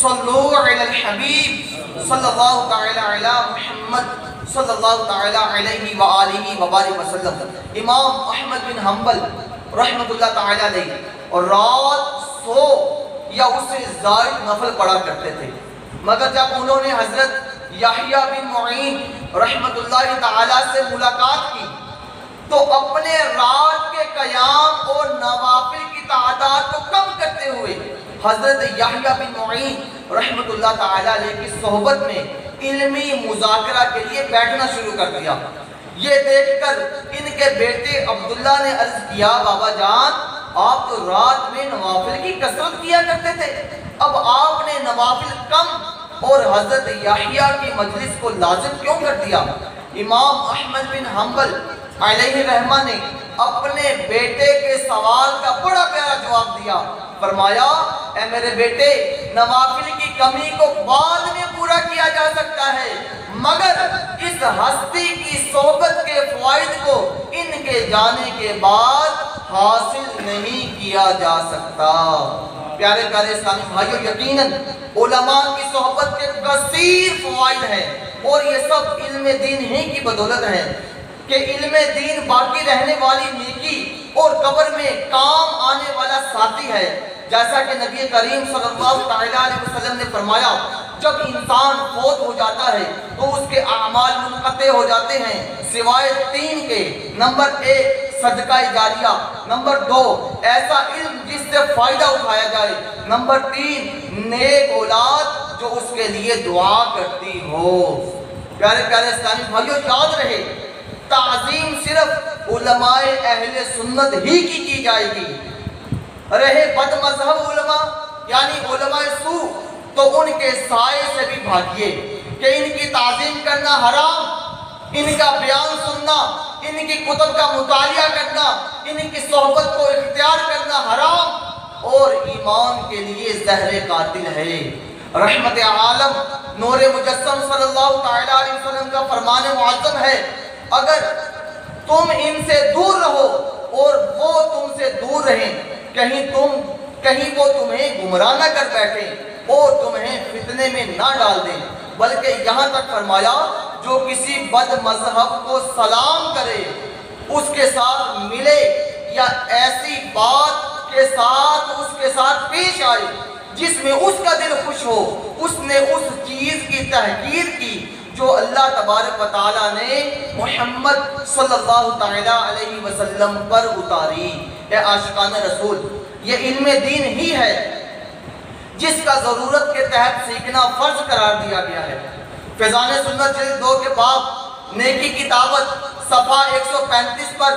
[SPEAKER 1] صلو علی الحبیب صلی اللہ تعالی علی محمد صلی اللہ تعالی علیہ وآلہ وبارک وسلم۔ امام احمد بن حنبل رحمت اللہ تعالی علیہ اور رات 100 یا اس سے زائد نفل پڑھا کرتے تھے، مگر جب انہوں نے حضرت یحییٰ بن معین رحمت اللہ تعالی سے ملاقات کی تو اپنے رات کے قیام اور نوافل کی تعداد کو کم کرتے ہوئے حضرت یحییٰ بن معین رحمت اللہ تعالی علیہ کی صحبت میں علمی مذاکرہ کے لیے بیٹھنا شروع کر دیا۔ یہ دیکھ کر ان کے بیٹے عبداللہ نے عرض کیا بابا جان آپ تو رات میں نوافل کی کثرت کیا کرتے تھے، اب آپ نے نوافل کم اور حضرت یحییٰ کی مجلس کو لازم کیوں کر دیا؟ امام احمد بن حنبل علیہ رحمہ نے اپنے بیٹے کے سوال کا بڑا پیارا جواب دیا، فرمایا اے میرے بیٹے نوافل کی کمی کو بعد میں پورا کیا جا سکتا ہے، مگر اس ہستی کی صحبت کے فوائد کو ان کے جانے کے بعد حاصل نہیں کیا جا سکتا۔ پیارے پیارے اسلامی بھائیوں، یقیناً علماء کی صحبت کے کثیر فوائد ہیں اور یہ سب علم دین ہی کی بدولت ہے کہ علم دین باقی رہنے والی نیکی اور قبر میں کام آنے والا ساتھی ہے۔ جیسا کہ نبی کریم صلی اللہ علیہ وسلم نے فرمایا جب انسان فوت ہو جاتا ہے تو اس کے اعمال منقطع ہو جاتے ہیں سوائے 3 کے۔ نمبر 1 صدقہ جاریہ، نمبر 2 ایسا علم جس سے فائدہ اٹھایا جائے، نمبر 3 نیک اولاد جو اس کے لیے دعا کرتی ہو۔ پیارے پیارے اسلامی بھائیوں، یاد رہے تعظیم صرف علماء اہل سنت ہی کی جائے گی۔ رہے بد مذہب علماء یعنی علماء سو تو ان کے سائے سے بھی بھاگیے کہ ان کی تعظیم کرنا حرام، ان کا بیان سننا، ان کی کتب کا مطالعہ کرنا، ان کی صحبت کو اختیار کرنا حرام اور ایمان کے لیے زہر قاتل ہے۔ رحمت عالم نور مجسم صلی اللہ تعالی علیہ وسلم کا فرمان معظم ہے اگر تم ان سے دور رہو اور وہ تم سے دور رہیں، کہیں وہ تمہیں گمراہ نہ کر بیٹھیں اور تمہیں فتنے میں نہ ڈال دیں، بلکہ یہاں تک فرمایا جو کسی بد مذہب کو سلام کرے، اس کے ساتھ ملے یا ایسی بات کے ساتھ اس کے ساتھ پیش آئے جس میں اس کا دل خوش ہو، اس نے اس چیز کی تحقیر کی جو اللہ تبارک و تعالیٰ نے محمد صلی اللہ تعالیٰ علیہ وسلم پر اتاری۔ اے عاشقان رسول، یہ علم دین ہی ہے جس کا ضرورت کے تحت سیکھنا فرض قرار دیا گیا ہے۔ فیضان سنت جلد 2 کے باب نیکی کی دعوت صفحہ 135 پر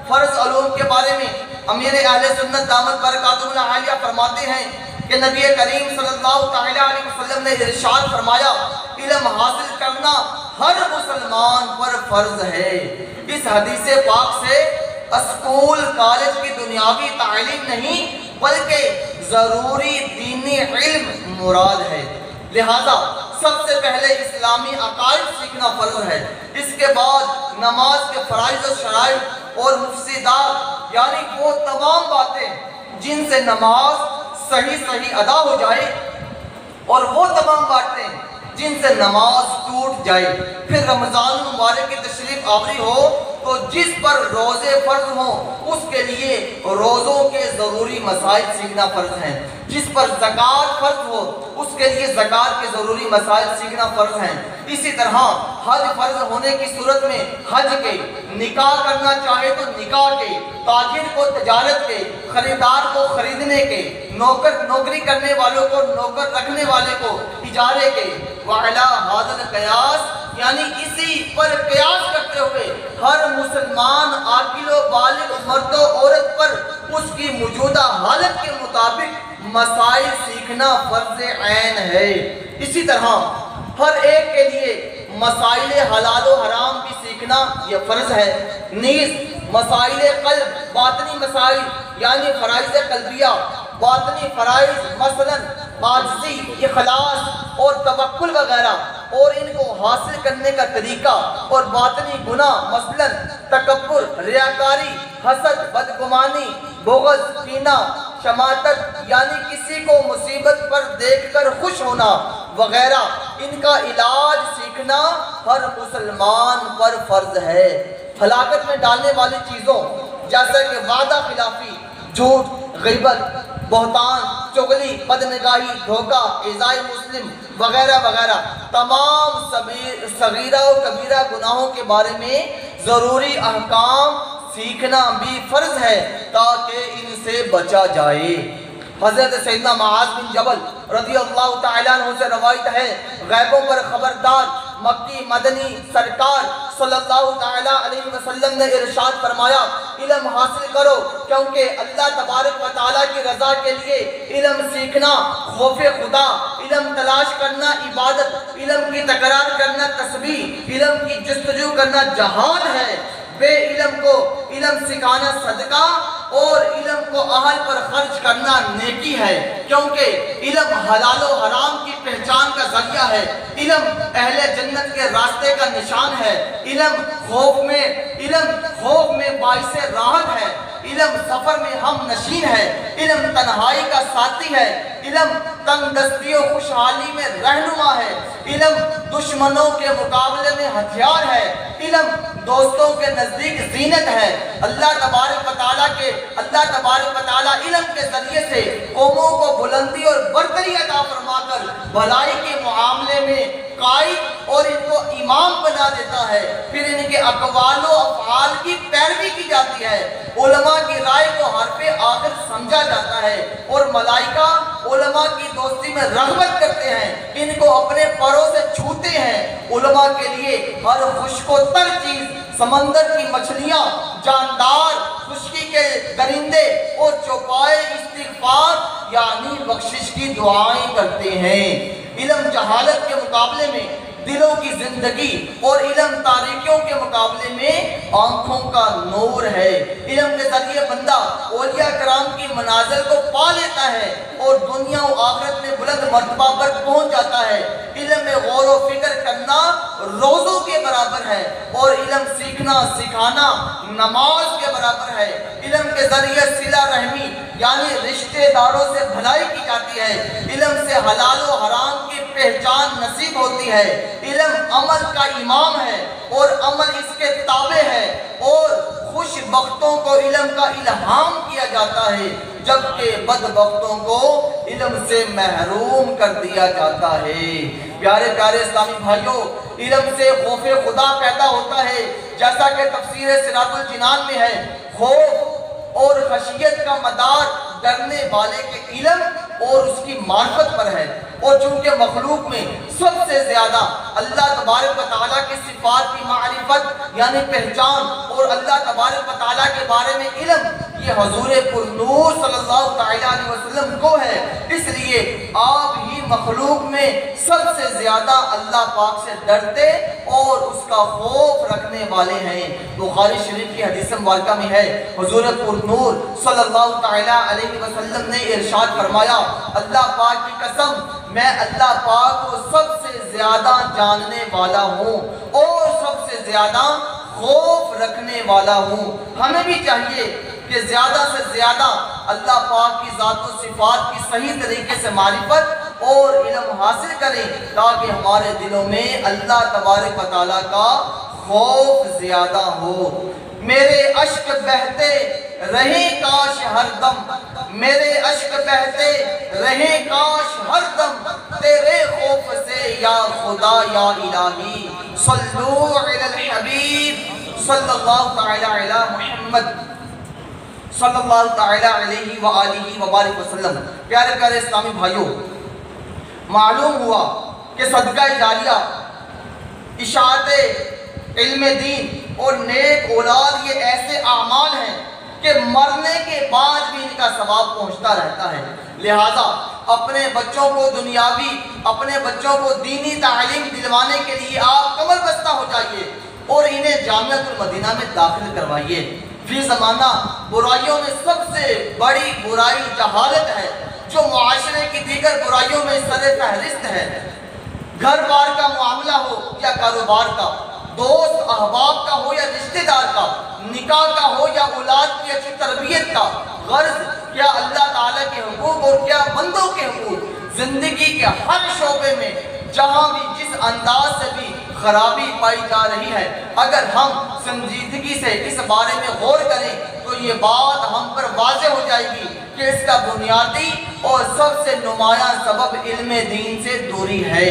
[SPEAKER 1] فرض علوم کے بارے میں امیر اہل سنت دامت برکاتہ العالیہ فرماتے ہیں کہ نبی کریم صلی اللہ تعالیٰ علیہ وسلم نے ارشاد فرمایا، علم حاصل کرنا ہر مسلمان پر فرض ہے۔ اس حدیث پاک سے اسکول کالج کی دنیاوی تعلیم نہیں بلکہ ضروری دینی علم مراد ہے۔ لہذا سب سے پہلے اسلامی عقائد سیکھنا فرض ہے۔ اس کے بعد نماز کے فرائض و شرائط اور مفسدات، یعنی وہ تمام باتیں جن سے نماز صحیح ادا ہو جائے اور وہ تمام باتیں جن سے نماز ٹوٹ جائے۔ پھر رمضان مبارک کی تشریف آوری ہو تو جس پر روزے فرض ہوں اس کے لیے روزوں کے ضروری مسائل سیکھنا فرض ہیں۔ جس پر زکوٰۃ فرض ہو اس کے لیے زکوٰۃ کے ضروری مسائل سیکھنا فرض ہیں۔ اسی طرح حج فرض ہونے کی صورت میں حج کے، نکاح کرنا چاہے تو نکاح کے، تاجر کو تجارت کے، خریدار کو خریدنے کے، نوکری کرنے والوں کو نوکر رکھنے والے کو اجارے کے، وَعَلَىٰ هَذَا الْقِيَاسِ، یعنی اسی پر قیاس کرتے ہوئے ہر مسلمان عاقل و بالغ مرد و عورت پر اس کی موجودہ حالت کے مطابق مسائل سیکھنا فرض عین ہے۔ اسی طرح ہر ایک کے لیے مسائل حلال و حرام بھی سیکھنا یہ فرض ہے۔ نیز مسائل قلب، باطنی مسائل یعنی فرائض قلبیہ، باطنی فرائض مثلا عاجزی، اخلاص اور توکل وغیرہ، اور ان کو حاصل کرنے کا طریقہ، اور باطنی گناہ مثلا تکبر، ریاکاری، حسد، بدگمانی، بغض، کینہ، شماتت یعنی کسی کو مصیبت پر دیکھ کر خوش ہونا وغیرہ، ان کا علاج سیکھنا ہر مسلمان پر فرض ہے۔ ہلاکت میں ڈالنے والی چیزوں جیسا کہ وعدہ خلافی، جھوٹ، غیبت، بہتان، چغلی، بدنگاہی، دھوکہ، ایذائے مسلم وغیرہ وغیرہ تمام صغیرہ و کبیرہ گناہوں کے بارے میں ضروری احکام سیکھنا بھی فرض ہے تاکہ ان سے بچا جائے۔ حضرت سیدنا معاذ بن جبل رضی اللہ تعالیٰ عنہ سے روایت ہے، غیبوں پر خبردار مکی مدنی سرکار صلی اللہ تعالیٰ علیہ وسلم نے ارشاد فرمایا، علم حاصل کرو کیونکہ اللہ تبارک و تعالیٰ کی رضا کے لیے علم سیکھنا خوف خدا، علم تلاش کرنا عبادت، علم کی تکرار کرنا تسبیح، علم کی جستجو کرنا جہاد ہے۔ بے علم کو علم سکھانا صدقہ اور علم کو اہل پر خرچ کرنا نیکی ہے، کیونکہ علم حلال و حرام کی پہچان کا ذریعہ ہے، علم اہل جنت کے راستے کا نشان ہے، علم خوف میں باعث راحت ہے، علم سفر میں ہم نشین ہے، علم تنہائی کا ساتھی ہے، علم تنگ دستی و خوشحالی میں رہنما ہے، علم دشمنوں کے مقابلے میں ہتھیار ہے، علم دوستوں کے نزدیک زینت ہے۔ اللہ تبارک و تعالیٰ علم کے ذریعے سے قوموں کو بلندی اور برتری عطا فرما کر بھلائی کے معاملے میں قائد اور ان کو امام بنا دیتا ہے، پھر ان کے اقوال و افعال کی پیروی کی جاتی ہے، علماء کی رائے کو حرف آخر سمجھا جاتا ہے، اور ملائکہ علماء کی دوستی میں رغبت کرتے ہیں، ان کو اپنے پروں سے چھوتے ہیں۔ علماء کے لیے ہر خشک و تر چیز، سمندر کی مچھلیاں، جاندار، خشکی کے درندے اور چوپائے استغفار یعنی بخشش کی دعائیں کرتے ہیں۔ علم جہالت کے مقابلے میں دلوں کی زندگی اور علم تاریکیوں کے مقابلے میں آنکھوں کا نور ہے۔ علم کے ذریعے بندہ اولیاء کرام کی منازل کو پا لیتا ہے اور دنیا و آخرت میں بلند مرتبہ پر پہنچ جاتا ہے۔ علم میں غور و فکر کرنا روزوں کے برابر ہے اور علم سیکھنا سکھانا نماز کے برابر ہے۔ علم کے ذریعے صلہ رحمی یعنی رشتہ داروں سے بھلائی کی جاتی ہے۔ علم سے حلال و حرام کی پہچان نصیب ہوتی ہے۔ علم عمل کا امام ہے اور عمل اس کے تابع ہے، اور خوش بختوں کو علم کا الہام کیا جاتا ہے جبکہ بد بختوں کو علم سے محروم کر دیا جاتا ہے۔ پیارے پیارے اسلامی بھائیوں، علم سے خوف خدا پیدا ہوتا ہے، جیسا کہ تفسیر صراط الجنان میں ہے، خوف اور خشیت کا مدار ڈرنے والے کے علم اور اس کی معرفت پر ہے۔ اور چونکہ مخلوق میں سب سے زیادہ اللہ تبارک و تعالیٰ کی صفات کی معرفت یعنی پہچان اور اللہ تبارک و تعالیٰ کے بارے میں علم یہ حضور پرنور صلی اللہ علیہ وسلم کو ہے، اس لیے آپ ہی مخلوق میں سب سے زیادہ اللہ پاک سے ڈرتے اور اس کا خوف رکھنے والے ہیں۔ بخاری شریف کی حدیث مبارکہ میں ہے، حضور پرنور صلی اللہ علیہ وسلم نے ارشاد فرمایا، اللہ پاک کی قسم میں اللہ پاک کو سب سے زیادہ جاننے والا ہوں اور سب سے زیادہ خوف رکھنے والا ہوں۔ ہمیں بھی چاہیے کہ زیادہ سے زیادہ اللہ پاک کی ذات و صفات کی صحیح طریقے سے معرفت اور علم حاصل کریں تاکہ ہمارے دلوں میں اللہ تبارک و تعالیٰ کا خوف زیادہ ہو۔ میرے اشک بہتے رہیں کاش ہر دم، میرے اشک بہتے رہیں کاش ہر دم، تیرے خوف سے یا خدا یا الہی، صلو علی الحبیب صلی اللہ تعالی علی محمد صلی اللہ تعالی علیہ وآلہ وبارک وسلم۔ پیارے پیارے اسلامی بھائیوں، معلوم ہوا کہ صدقہ جاریہ، اشاعت علم دین اور نیک اولاد یہ ایسے اعمال ہیں کہ مرنے کے بعد بھی ان کا ثواب پہنچتا رہتا ہے۔ لہذا اپنے بچوں کو دنیاوی، اپنے بچوں کو دینی تعلیم دلوانے کے لیے آپ کمر بستہ ہو جائیے اور انہیں جامعۃ المدینہ میں داخل کروائیے۔ فی زمانہ برائیوں میں سب سے بڑی برائی جہالت ہے، جو معاشرے کی دیگر برائیوں میں سر فہرست ہے۔ گھر بار کا معاملہ ہو یا کاروبار کا، دوست احباب کا ہو یا رشتہ دار کا، نکاح کا ہو یا اولاد کی اچھی تربیت کا، غرض کیا اللہ تعالیٰ کے حقوق اور کیا بندوں کے حقوق، زندگی کے ہر شعبے میں جہاں بھی جس انداز سے بھی خرابی پائی جا رہی ہے، اگر ہم سنجیدگی سے اس بارے میں غور کریں تو یہ بات ہم پر واضح ہو جائے گی کہ اس کا بنیادی اور سب سے نمایاں سبب علم دین سے دوری ہے۔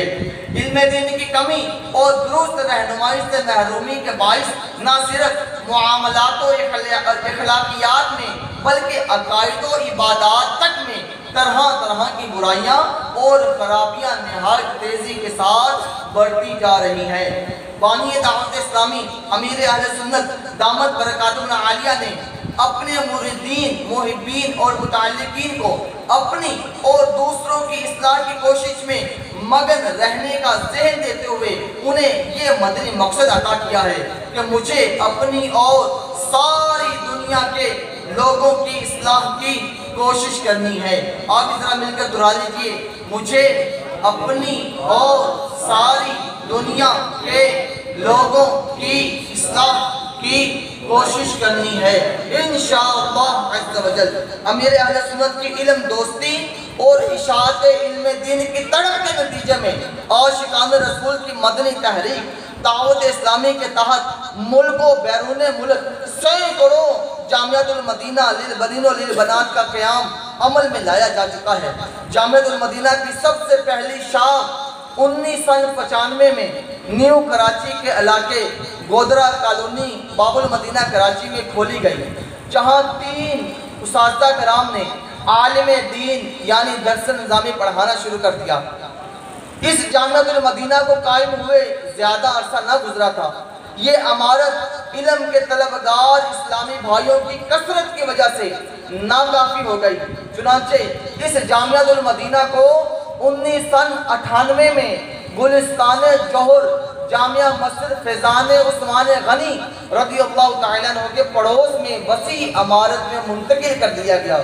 [SPEAKER 1] علم دین کی کمی اور درست رہنمائی سے محرومی کے باعث نہ صرف معاملات و اخلاقیات میں بلکہ عقائد و عبادات تک میں طرح طرح کی برائیاں اور خرابیاں نہایت تیزی کے ساتھ بڑھتی جا رہی ہیں۔ بانی دعوت اسلامی امیر اہل سنت دامت برکاتہ عالیہ نے اپنے مریدین، محبین اور متعلقین کو اپنی اور دوسروں کی اصلاح کی کوشش میں مگن رہنے کا ذہن دیتے ہوئے انہیں یہ مدنی مقصد عطا کیا ہے کہ مجھے اپنی اور ساری دنیا کے لوگوں کی اصلاح کی کوشش کرنی ہے۔ آپ ذرا مل کر دہرا لیجیے، مجھے اپنی اور ساری دنیا کے لوگوں کی اصلاح کی کوشش کرنی ہے انشاءاللہ عز و جل۔ امیر اہل سنت کی علم دوستی اور اشاعت علم دین کی تڑپ کے نتیجے میں عاشقان رسول کی مدنی تحریک دعوت اسلامی کے تحت ملک و بیرون ملک سینکڑوں جامعۃ المدینہ للبنین و للبنات کا قیام عمل میں لایا جا چکا ہے۔ جامعۃ المدینہ کی سب سے پہلی شاخ 1995 میں نیو کراچی کے علاقے گودرا کالونی باب المدینہ کراچی میں کھولی گئی، جہاں 3 اساتذہ کرام نے عالم دین یعنی درس نظامی پڑھانا شروع کر دیا۔ اس جامعۃ المدینہ کو قائم ہوئے زیادہ عرصہ نہ گزرا تھا، یہ عمارت علم کے طلبگار اسلامی بھائیوں کی کثرت کی وجہ سے ناکافی ہو گئی، چنانچہ اس جامعۃ المدینہ کو 1998 میں گلستان جوہر جامعہ مسجد فیضان عثمان غنی رضی اللہ تعالیٰ عنہ کے پڑوس میں وسیع عمارت میں منتقل کر دیا گیا۔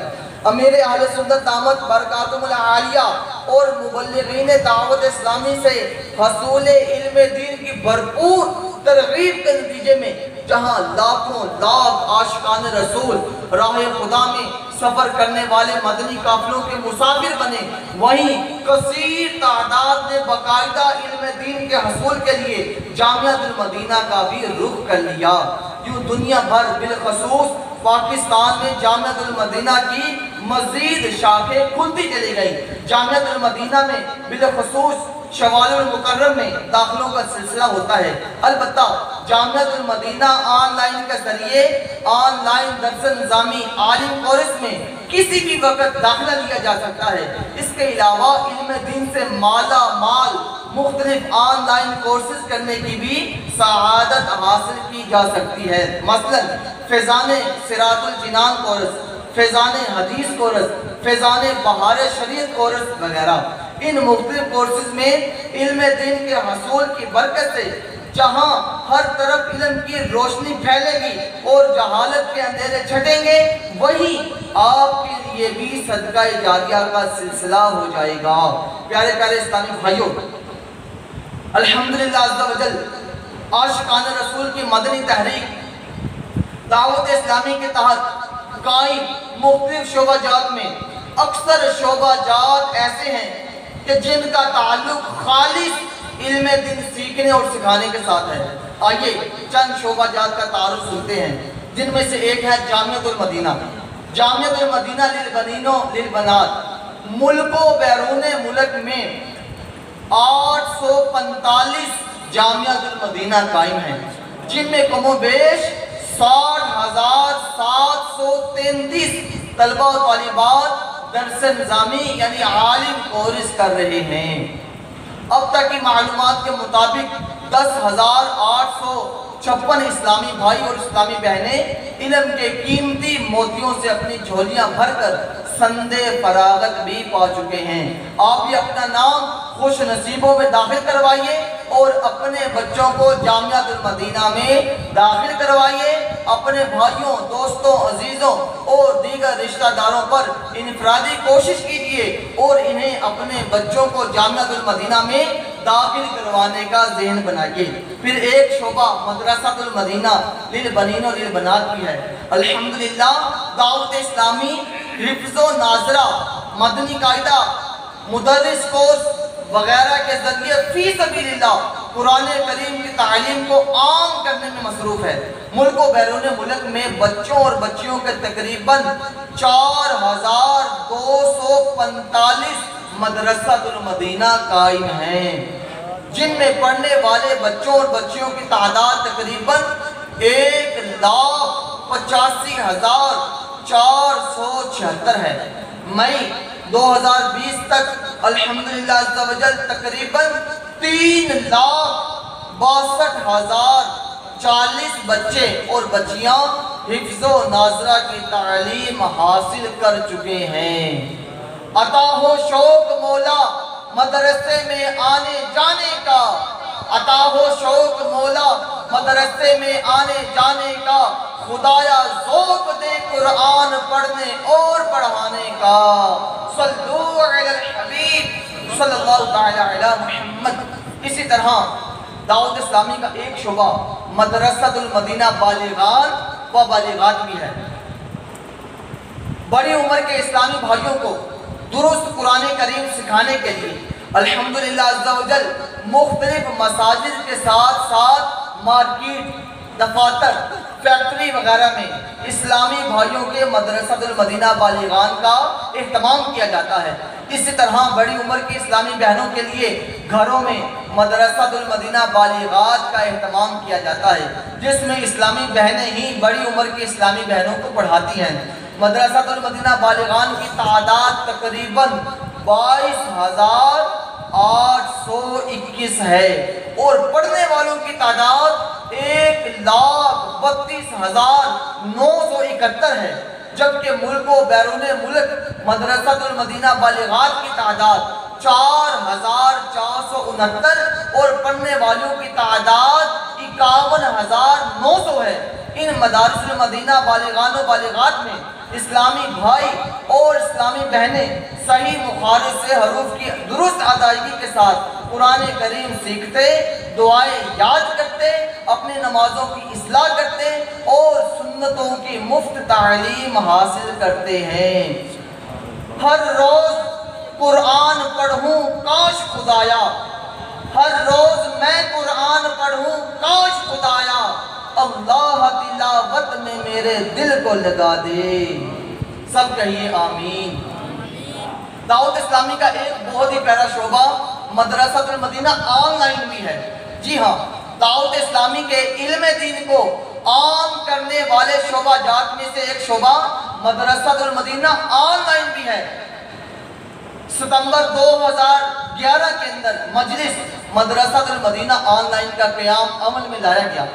[SPEAKER 1] امیر اہل سنت دامت برکاتہم العالیہ اور مبلغین دعوت اسلامی سے حصول علم دین کی بھرپور ترغیب کے نتیجے میں جہاں لاکھوں لاکھ عاشقان رسول راہ خدا میں سفر کرنے والے مدنی قافلوں کے مسافر بنے، وہیں کثیر تعداد نے باقاعدہ علم دین کے حصول کے لیے جامعۃ المدینہ کا بھی رخ کر لیا۔ یوں دنیا بھر بالخصوص پاکستان میں جامعۃ المدینہ کی مزید شاخیں کھلتی چلی گئی۔ جامعۃ المدینہ میں بالخصوص شوال المکرم میں داخلوں کا سلسلہ ہوتا ہے۔ البتہ جامعۃ المدینہ آن لائن کے ذریعے آن لائن درس نظامی عالم کورس میں کسی بھی وقت داخلہ لیا جا سکتا ہے۔ اس کے علاوہ علم دین سے مالا مال مختلف آن لائن کورسز کرنے کی بھی سعادت حاصل کی جا سکتی ہے۔ مثلا فیضان صراط الجنان کورس، فیضان حدیث کورس، فیضان بہار شریعت کورس وغیرہ۔ ان مختلف کورسز میں علم دین کے حصول کی برکت سے جہاں ہر طرف علم کی روشنی پھیلے گی اور جہالت کے اندھیرے چھٹیں گے، وہی آپ کے لیے بھی صدقہ جاریہ کا سلسلہ ہو جائے گا۔ پیارے پیارے اسلامی بھائیوں، الحمدللہ عز و جل عاشقان رسول کی مدنی تحریک دعوت اسلامی کے تحت قائم مختلف شعبہ جات میں اکثر شعبہ جات ایسے ہیں کہ جن کا تعلق خالص علم دین سیکھنے اور سکھانے کے ساتھ ہے۔ آئیے چند شعبہ جات کا تعارف سنتے ہیں، جن میں سے ایک ہے جامعۃ المدینہ۔ جامعۃ المدینہ للبنین و للبنات ملک و بیرون ملک میں 845 جامعۃ المدینہ قائم ہیں، جن میں کم و بیش 60,733 طلبہ و طالبات درس نظامی یعنی عالم کورس کر رہے ہیں۔ اب تک کی معلومات کے مطابق 10,856 اسلامی بھائی اور اسلامی بہنیں علم کے قیمتی موتیوں سے اپنی جھولیاں بھر کر سندے فراغت بھی پا چکے ہیں۔ آپ بھی اپنا نام خوش نصیبوں میں داخل کروائیے اور اپنے بچوں کو جامعۃ المدینہ میں داخل کروائیے۔ اپنے بھائیوں، دوستوں، عزیزوں اور دیگر رشتہ داروں پر انفرادی کوشش کیجیے اور انہیں اپنے بچوں کو جامعۃ المدینہ میں داخل کروانے کا ذہن بنائیے۔ پھر ایک شعبہ مدرسۃ المدینہ للبنین و للبنات بھی ہے۔ الحمدللہ دعوت اسلامی حفظ و ناظرہ، مدنی قاعدہ، مدرس کورس وغیرہ کے ذریعے فی سبیل اللہ قرآن کریم کی تعلیم کو عام کرنے میں مصروف ہے۔ ملک و بیرون ملک میں بچوں اور بچیوں کے تقریباً 4,245 مدرسۃ المدینہ قائم ہیں، جن میں پڑھنے والے بچوں اور بچیوں کی تعداد تقریباً 1,85,476 ہے۔ مئی 2020 تک الحمدللہ عز و جل تقریباً 3,62,040 بچے اور بچیاں حفظ و ناظرہ کی تعلیم حاصل کر چکے ہیں۔ عطا ہو شوق مولا مدرسے میں آنے جانے کا، عطا ہو شوق مولا مدرسے میں آنے جانے کا، خدایا ذوق دے قرآن پڑھنے اور پڑھانے کا۔ صلو علی الحبیب صلی اللہ تعالی علی محمد۔ اسی طرح دعوت اسلامی کا ایک شعبہ مدرسۃ المدینہ بالغان و بالغات بھی ہے۔ بڑی عمر کے اسلامی بھائیوں کو درست قرآن کریم سکھانے کے لیے الحمدللہ عز و جل مختلف مساجد کے ساتھ ساتھ مارکیٹ، دفاتر، فیکٹری وغیرہ میں اسلامی بھائیوں کے مدرسۃ المدینہ بالغان کا اہتمام کیا جاتا ہے۔ اسی طرح بڑی عمر کی اسلامی بہنوں کے لیے گھروں میں مدرسۃ المدینہ بالغات کا اہتمام کیا جاتا ہے، جس میں اسلامی بہنیں ہی بڑی عمر کی اسلامی بہنوں کو پڑھاتی ہیں۔ مدرسۃ المدینہ بالغان کی تعداد تقریباً 22,821 ہے اور پڑھنے والوں کی تعداد 1,32,971 ہے، جبکہ ملک و بیرون ملک مدرسۃ المدینہ بالغات کی تعداد 4,469 اور پڑھنے والوں کی تعداد 51,900 ہے۔ ان مدارس المدینہ بالغان و بالغات میں اسلامی بھائی اور اسلامی بہنیں صحیح مخارج سے حروف کی درست ادائیگی کے ساتھ قرآن کریم سیکھتے، دعائیں یاد کرتے، اپنی نمازوں کی اصلاح کرتے اور سنتوں کی مفت تعلیم حاصل کرتے ہیں۔ ہر روز قرآن پڑھوں کاش خدایا، ہر روز میں قرآن پڑھوں کاش خدایا، اللہ تلاوت میں میرے دل کو لگا دے۔ سب کہیے آمین۔ دعوت اسلامی کا ایک بہت ہی پیارا شعبہ مدرسۃ المدینہ آن لائن بھی ہے۔ جی ہاں، دعوت اسلامی کے علم دین کو عام کرنے والے شعبہ جات میں سے ایک شعبہ مدرسۃ المدینہ آن لائن بھی ہے۔ ستمبر 2011 کے اندر مجلس مدرسۃ المدینہ آن لائن کا قیام عمل میں لایا گیا۔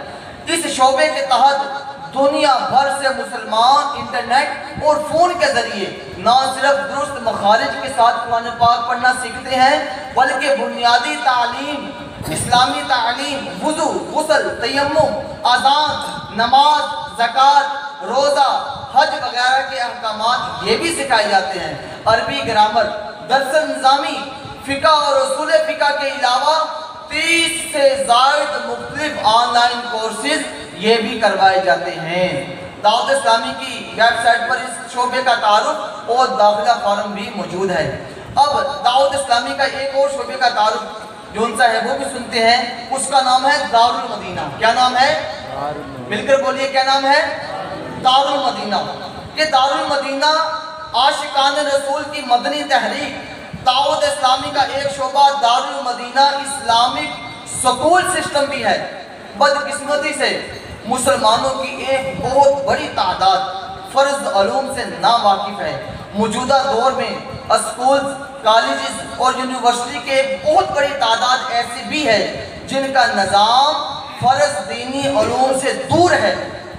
[SPEAKER 1] اس شعبے کے تحت دنیا بھر سے مسلمان انٹرنیٹ اور فون کے ذریعے نہ صرف درست مخارج کے ساتھ قرآن پاک پڑھنا سیکھتے ہیں بلکہ بنیادی تعلیم، اسلامی تعلیم، وضو، غسل، تیمم، اذان، نماز، زکوٰۃ، روزہ، حج وغیرہ کے احکامات یہ بھی سکھائے جاتے ہیں۔ عربی گرامر، درس نظامی، فقہ اور اصول فقہ کے علاوہ 30 سے زائد مختلف آن لائن کورسز یہ بھی کروائے جاتے ہیں۔ دعوت اسلامی کی ویب سائٹ پر اس شعبے کا تعارف اور داخلہ فارم بھی موجود ہے۔ اب دعوت اسلامی کا ایک اور شعبے کا تعارف جو ان سا ہے وہ بھی سنتے ہیں، اس کا نام ہے دارالمدینہ۔ کیا نام ہے؟ مل کر بولیے، کیا نام ہے؟ دارالمدینہ۔ یہ دارالمدینہ عاشقان رسول کی مدنی تحریک دعوت اسلامی کا ایک شعبہ دارالمدینہ اسلامک سکول سسٹم بھی ہے۔ بدقسمتی سے مسلمانوں کی ایک بہت بڑی تعداد فرض علوم سے ناواقف ہے۔ موجودہ دور میں اسکولز، کالجز اور یونیورسٹی کے بہت بڑی تعداد ایسی بھی ہے جن کا نظام فرض دینی علوم سے دور ہے۔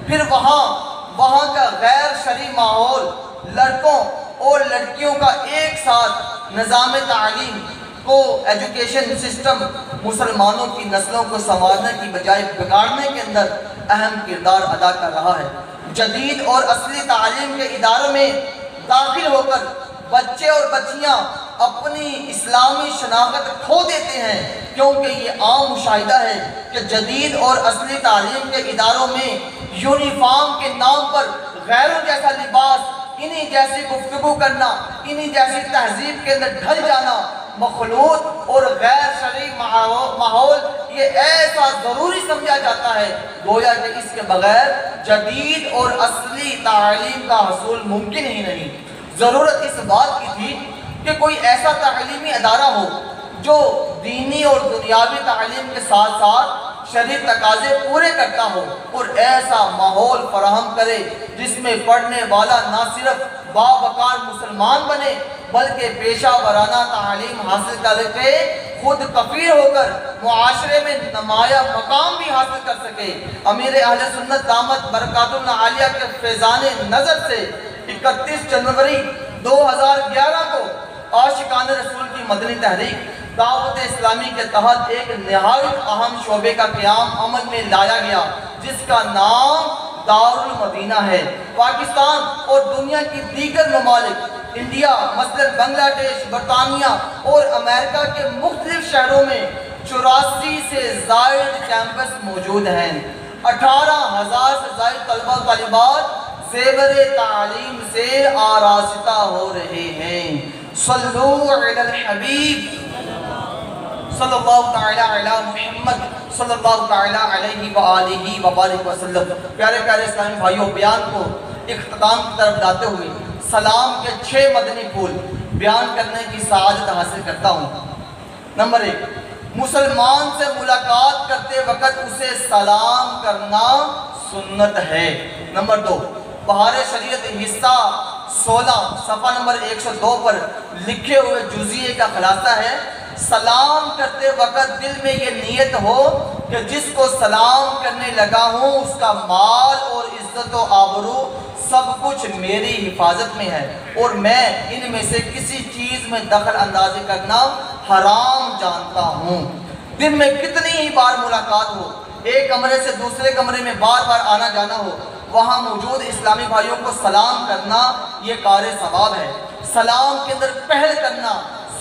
[SPEAKER 1] پھر وہاں کا غیر شرعی ماحول، لڑکوں اور لڑکیوں کا ایک ساتھ نظام تعلیم کو ایجوکیشن سسٹم مسلمانوں کی نسلوں کو سنوارنے کی بجائے بگاڑنے کے اندر اہم کردار ادا کر رہا ہے۔ جدید اور اصلی تعلیم کے اداروں میں داخل ہو کر بچے اور بچیاں اپنی اسلامی شناخت کھو دیتے ہیں، کیونکہ یہ عام مشاہدہ ہے کہ جدید اور اصلی تعلیم کے اداروں میں یونیفارم کے نام پر غیروں جیسا لباس، انہی جیسی گفتگو کرنا، انہی جیسی تہذیب کے اندر ڈھل جانا، مخلوط اور غیر شرعی ماحول یہ ایسا ضروری سمجھا جاتا ہے گویا کہ اس کے بغیر جدید اور اصلی تعلیم کا حصول ممکن ہی نہیں۔ ضرورت اس بات کی تھی کہ کوئی ایسا تعلیمی ادارہ ہو جو دینی اور دنیاوی تعلیم کے ساتھ ساتھ شرعی تقاضے پورے کرتا ہو اور ایسا ماحول فراہم کرے جس میں پڑھنے والا نہ صرف باوقار مسلمان بنے بلکہ پیشہ ورانہ تعلیم حاصل کر کے خود کفیل ہو کر معاشرے میں نمایاں مقام بھی حاصل کر سکے۔ امیر اہل سنت دامت برکاتہ عالیہ کے فیضان نظر سے 31 جنوری 2011 کو عاشقان رسول کی مدنی تحریک دعوت اسلامی کے تحت ایک نہایت اہم شعبے کا قیام عمل میں لایا گیا جس کا نام دارالمدینہ ہے۔ پاکستان اور دنیا کی دیگر ممالک، انڈیا، مثلاً بنگلہ دیش، برطانیہ اور امریکہ کے مختلف شہروں میں 84 سے زائد کیمپس موجود ہیں۔ 18,000 سے زائد طلبہ و طالبات زیور تعلیم سے آراستہ ہو رہے ہیں۔ صلو علی الحبیب صلی اللہ تعالی علی محمد صلی اللہ تعالی علیہ وآلہ وبارک وسلم۔ پیارے پیارے اسلامی بھائیوں، بیان کو اختتام کی طرف لاتے ہوئے سلام کے 6 مدنی پھول بیان کرنے کی سعادت حاصل کرتا ہوں۔ نمبر 1، مسلمان سے ملاقات کرتے وقت اسے سلام کرنا سنت ہے۔ نمبر 2، بہار شریعت حصہ 16 صفحہ نمبر 102 پر لکھے ہوئے جزیے کا خلاصہ ہے، سلام کرتے وقت دل میں یہ نیت ہو کہ جس کو سلام کرنے لگا ہوں اس کا مال اور عزت و آبرو سب کچھ میری حفاظت میں ہے اور میں ان میں سے کسی چیز میں دخل اندازی کرنا حرام جانتا ہوں۔ دن میں کتنی ہی بار ملاقات ہو، ایک کمرے سے دوسرے کمرے میں بار بار آنا جانا ہو، وہاں موجود اسلامی بھائیوں کو سلام کرنا یہ کار ثواب ہے۔ سلام کے اندر پہل کرنا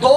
[SPEAKER 1] 2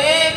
[SPEAKER 1] 1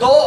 [SPEAKER 1] 2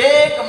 [SPEAKER 1] 1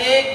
[SPEAKER 1] 1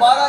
[SPEAKER 1] 12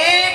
[SPEAKER 1] 1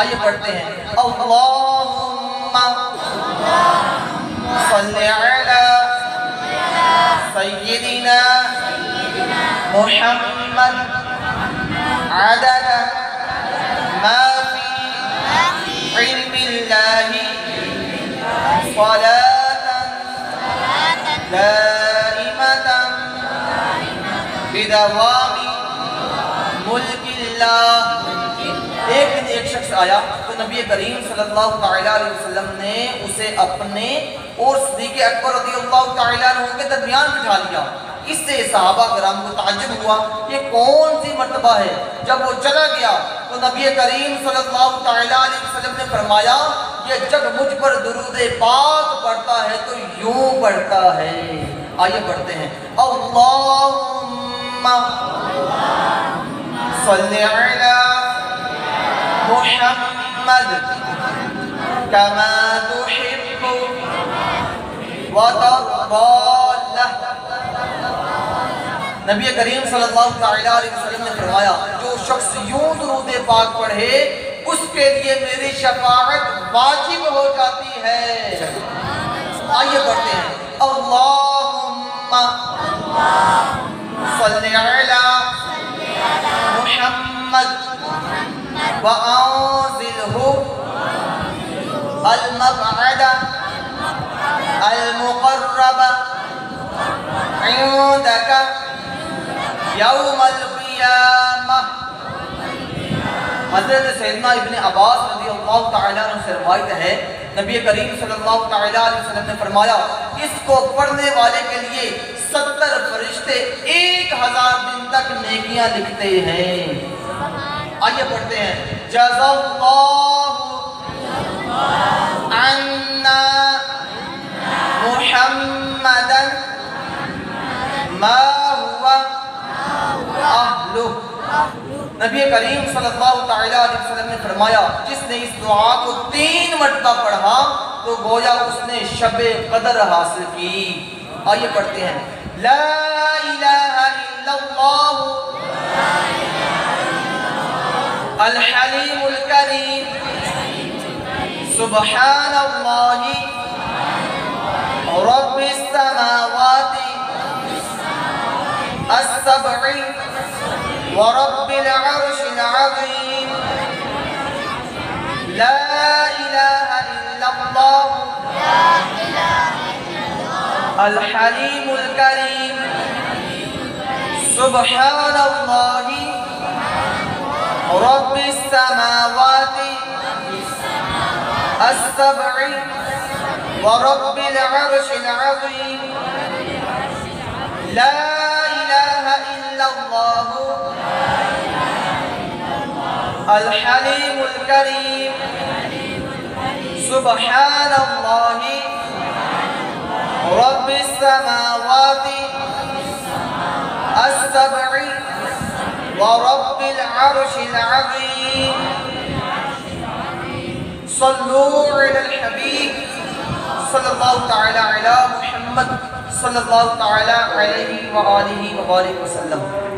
[SPEAKER 1] آئیے پڑھتے ہیں اللہم صلی علی سیدنا محمد عدد ما فی علم اللہ صلاة دائمة بدوام ملک اللہ۔ ایک دن ایک شخص آیا تو نبی کریم صلی اللہ علیہ وسلم نے اسے اپنے اور صدیق اکبر رضی اللہ تعالیٰ عنہ کے درمیان بٹھا لیا۔ اس سے صحابہ کرام کو تعجب ہوا یہ کون سی مرتبہ ہے۔ جب وہ چلا گیا تو نبی کریم صلی اللہ علیہ وسلم نے فرمایا یہ جب مجھ پر درود پاک پڑھتا ہے تو یوں پڑھتا ہے۔ آئیے پڑھتے ہیں اللہم صلی علی محمد کما تحب وترضى۔ نبی کریم صلی اللہ علیہ وسلم نے فرمایا جو شخص یوں درود پاک پڑھے اس کے لیے میری شفاعت واجب ہو جاتی ہے۔ آئیے پڑھتے ہیں اللہم صلی علی محمد وأنزله المقعد المقرب عندك يوم القيامة۔ حضرت سیدنا ابن عباس رضی اللہ تعالیٰ عنہ سے روایت ہے نبی کریم صلی اللہ علیہ وسلم نے فرمایا اس کو پڑھنے والے کے لیے 70 فرشتے 1000 دن تک نیکیاں لکھتے ہیں۔ آئیے پڑھتے ہیں جزا اللہ عنا محمدا ما هو اہلہ۔ نبی کریم صلی اللہ علیہ وسلم نے فرمایا جس نے اس دعا کو 3 مرتبہ پڑھا تو گویا اس نے شب قدر حاصل کی۔ آئیے پڑھتے ہیں لا الہ الا اللہ الحلیم الکریم سبحان اللہ رب السماوات السبع ورب العرش العظیم لا الہ الا اللہ الحلیم الکریم سبحان اللہ رب السماوات السبع ورب العرش العظیم لا الہ الا اللہ الحلیم الکریم سبحان اللہ رب السماوات السبع ورب العرش العظیم۔ صلوا علی الحبیب صلی اللہ تعالی علی محمد صلی اللہ تعالی علیہ وآلہ وبارک وسلم۔